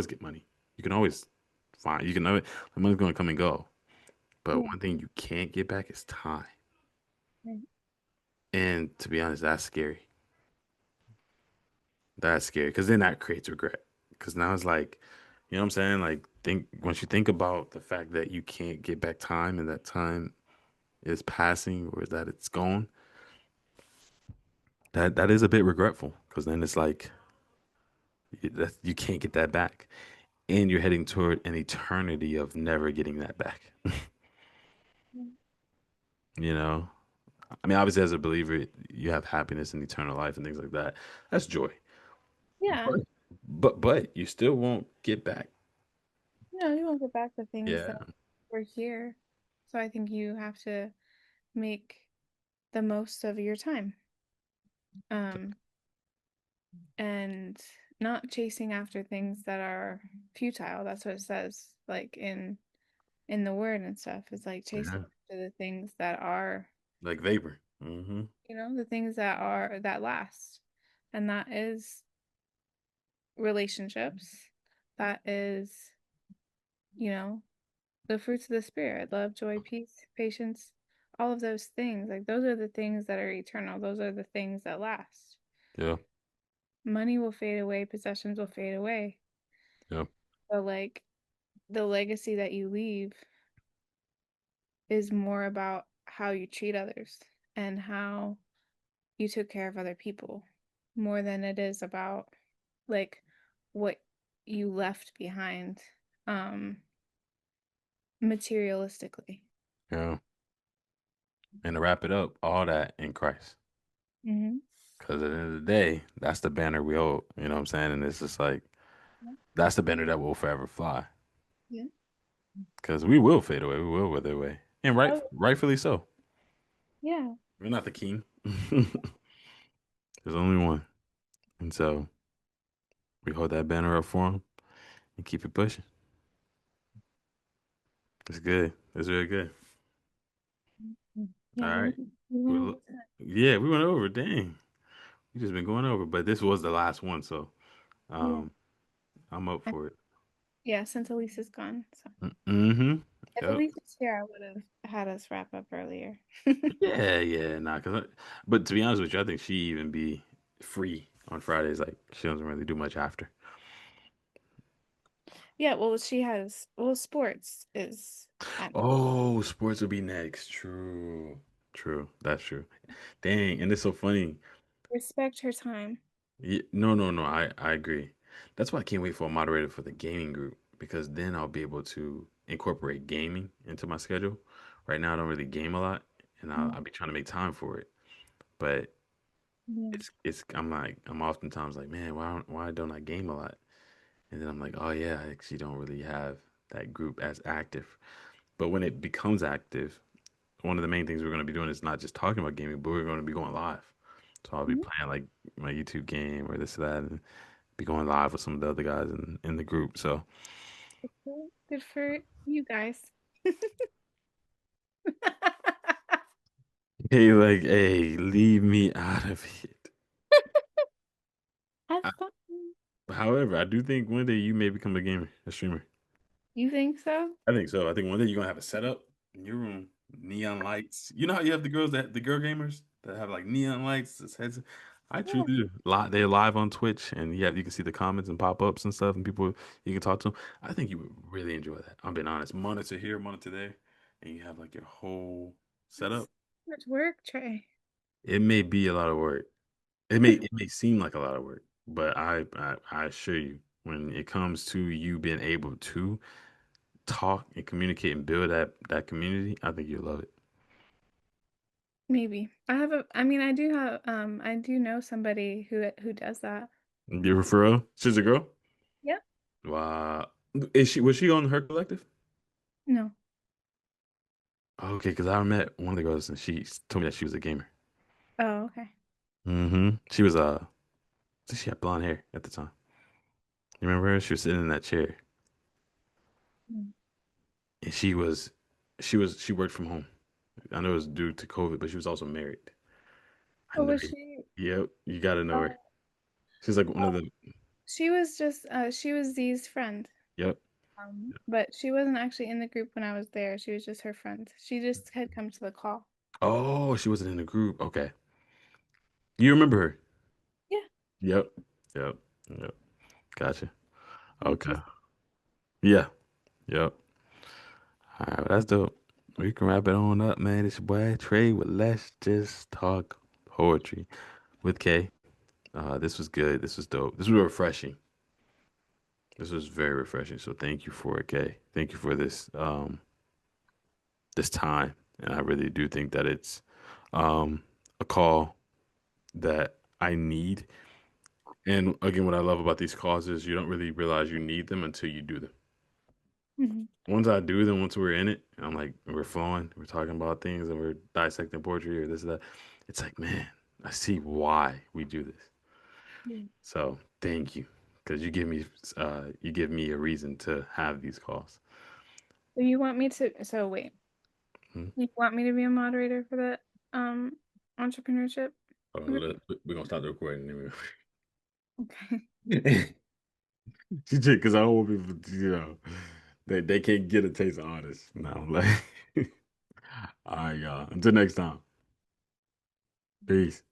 Speaker 1: get money. You can always find you can always the money's going to come and go. But
Speaker 2: Yeah.
Speaker 1: one thing you can't get back is time.
Speaker 2: Right.
Speaker 1: And to be honest, that's scary. That's scary because then that creates regret. Because now it's like, you know what I'm saying? Like, think once you think about the fact that you can't get back time and that time is passing or that it's gone, that is a bit regretful. Because then it's like you can't get that back, and you're heading toward an eternity of never getting that back.
Speaker 2: Yeah.
Speaker 1: You know? I mean, obviously, as a believer, you have happiness and eternal life and things like that. That's joy.
Speaker 2: Yeah.
Speaker 1: But but you still won't get back.
Speaker 2: You won't get back the things
Speaker 1: Yeah.
Speaker 2: that were here. So I think you have to make the most of your time. Um, and not chasing after things that are futile. That's what it says, like in the word and stuff. It's like chasing
Speaker 1: Yeah.
Speaker 2: after the things that are,
Speaker 1: Like vapor. Hmm.
Speaker 2: the things that last. And that is relationships. That is, you know, the fruits of the spirit, love, joy, peace, patience, all of those things. Like those are the things that are eternal. Those are the things that last.
Speaker 1: Yeah.
Speaker 2: Money will fade away, possessions will fade away.
Speaker 1: Yeah.
Speaker 2: But like the legacy that you leave is more about how you treat others and how you took care of other people more than it is about like what you left behind um materialistically.
Speaker 1: Yeah. And to wrap it up, all that in Christ.
Speaker 2: Mm-hmm.
Speaker 1: Because at the end of the day, that's the banner we hold. You know what I'm saying? And it's just like, that's the banner that will forever fly.
Speaker 2: Yeah.
Speaker 1: Because we will fade away. We will wither away. And
Speaker 2: Oh,
Speaker 1: rightfully so.
Speaker 2: yeah.
Speaker 1: We're not the king. There's only one. And so we hold that banner up for him and keep it pushing. It's good. It's really good. All
Speaker 2: Yeah,
Speaker 1: right.
Speaker 2: we went
Speaker 1: Well,
Speaker 2: over that.
Speaker 1: yeah, we went over. Dang. We just been going over. But this was the last one. So
Speaker 2: Yeah.
Speaker 1: um, I'm up
Speaker 2: I-
Speaker 1: for it.
Speaker 2: Yeah, since Elise is gone. So
Speaker 1: Mm-hmm.
Speaker 2: if
Speaker 1: Yep.
Speaker 2: Elise was here, I would have had us wrap up earlier.
Speaker 1: Yeah, yeah, nah. But to be honest with you, I think she even be free on Fridays. Like she doesn't really do much after.
Speaker 2: Yeah, well, sports is at
Speaker 1: Oh, sports will be next. True, true. That's true. Dang, and it's so funny.
Speaker 2: respect her time.
Speaker 1: No, no, no. I agree. That's why I can't wait for a moderator for the gaming group because then I'll be able to incorporate gaming into my schedule. Right now, I don't really game a lot, and I'll be trying to make time for it. But
Speaker 2: Yeah.
Speaker 1: it's I'm oftentimes like, man, why don't I game a lot? And then I'm like, oh yeah, I actually don't really have that group as active. But when it becomes active, one of the main things we're going to be doing is not just talking about gaming, but we're going to be going live. So I'll be
Speaker 2: Mhm.
Speaker 1: playing like my YouTube game or this or that, and be going live with some of the other guys in the group. So
Speaker 2: Good for you guys.
Speaker 1: hey, like, hey, leave me out of it.
Speaker 2: Have
Speaker 1: I,
Speaker 2: fun.
Speaker 1: however, I do think one day you may become a gamer, a streamer.
Speaker 2: You think so?
Speaker 1: I think so. I think one day you're gonna have a setup in your room, neon lights. You know how you have the girl gamers that have like neon lights. This heads. I truly
Speaker 2: Yeah.
Speaker 1: do. They're live on Twitch, and you can see the comments and pop ups and stuff, and people you can talk to them. I think you would really enjoy that. I'm being honest. Monitor here, monitor there, and you have like your whole
Speaker 2: That's
Speaker 1: setup.
Speaker 2: much work, Trey.
Speaker 1: It may be a lot of work. It may seem like a lot of work, but I assure you, when it comes to you being able to talk and communicate and build that community, I think you'll love it.
Speaker 2: Maybe. I do know somebody who does that.
Speaker 1: Your referral? She's a girl?
Speaker 2: Yep.
Speaker 1: Wow. Is she was she on her collective?
Speaker 2: No.
Speaker 1: Okay, because I met one of the girls and she told me that she was a gamer.
Speaker 2: Oh, okay.
Speaker 1: She was I think she had blonde hair at the time. You remember her? She was sitting in that chair.
Speaker 2: Mm.
Speaker 1: And she worked from home. I know it was due to COVID, but she was also married. I
Speaker 2: Oh,
Speaker 1: know
Speaker 2: was
Speaker 1: you.
Speaker 2: she?
Speaker 1: Yep, you gotta know her.
Speaker 2: Oh,
Speaker 1: She's like one of
Speaker 2: oh,
Speaker 1: the
Speaker 2: she was Z's friend.
Speaker 1: yep.
Speaker 2: But she wasn't actually in the group when I was there. She was just her friend. She just had come to the call.
Speaker 1: Oh, she wasn't in the group. Okay. You remember her?
Speaker 2: Yeah.
Speaker 1: Yep. Yep. Yep. Gotcha.
Speaker 2: Yeah,
Speaker 1: Okay.
Speaker 2: she's
Speaker 1: Yeah. Yep. All right, well, that's dope. We can wrap it on up, man. It's your boy Trey with Let's Just Talk Poetry with K. This was good. This was dope. This was refreshing. This was very refreshing. So thank you for it, K. Thank you for this time. And I really do think that it's
Speaker 3: um, a call that I need. And again, what I love about these calls is you don't really realize you need them until you do them.
Speaker 2: Mhm.
Speaker 3: Once I do them, once we're in it, I'm like, we're flowing, we're talking about things, and we're dissecting poetry or this or that. It's like, man, I see why we do this.
Speaker 2: Yeah.
Speaker 3: So thank you, because you give me a reason to have these calls.
Speaker 2: So you want me to, so wait,
Speaker 3: Hmm?
Speaker 2: you want me to be a moderator for that entrepreneurship group?
Speaker 3: We're gonna stop the recording anyway.
Speaker 2: Okay.
Speaker 3: Because I don't want people, they can't get a taste of honest. No, like, all right, y'all. Until next time. Peace.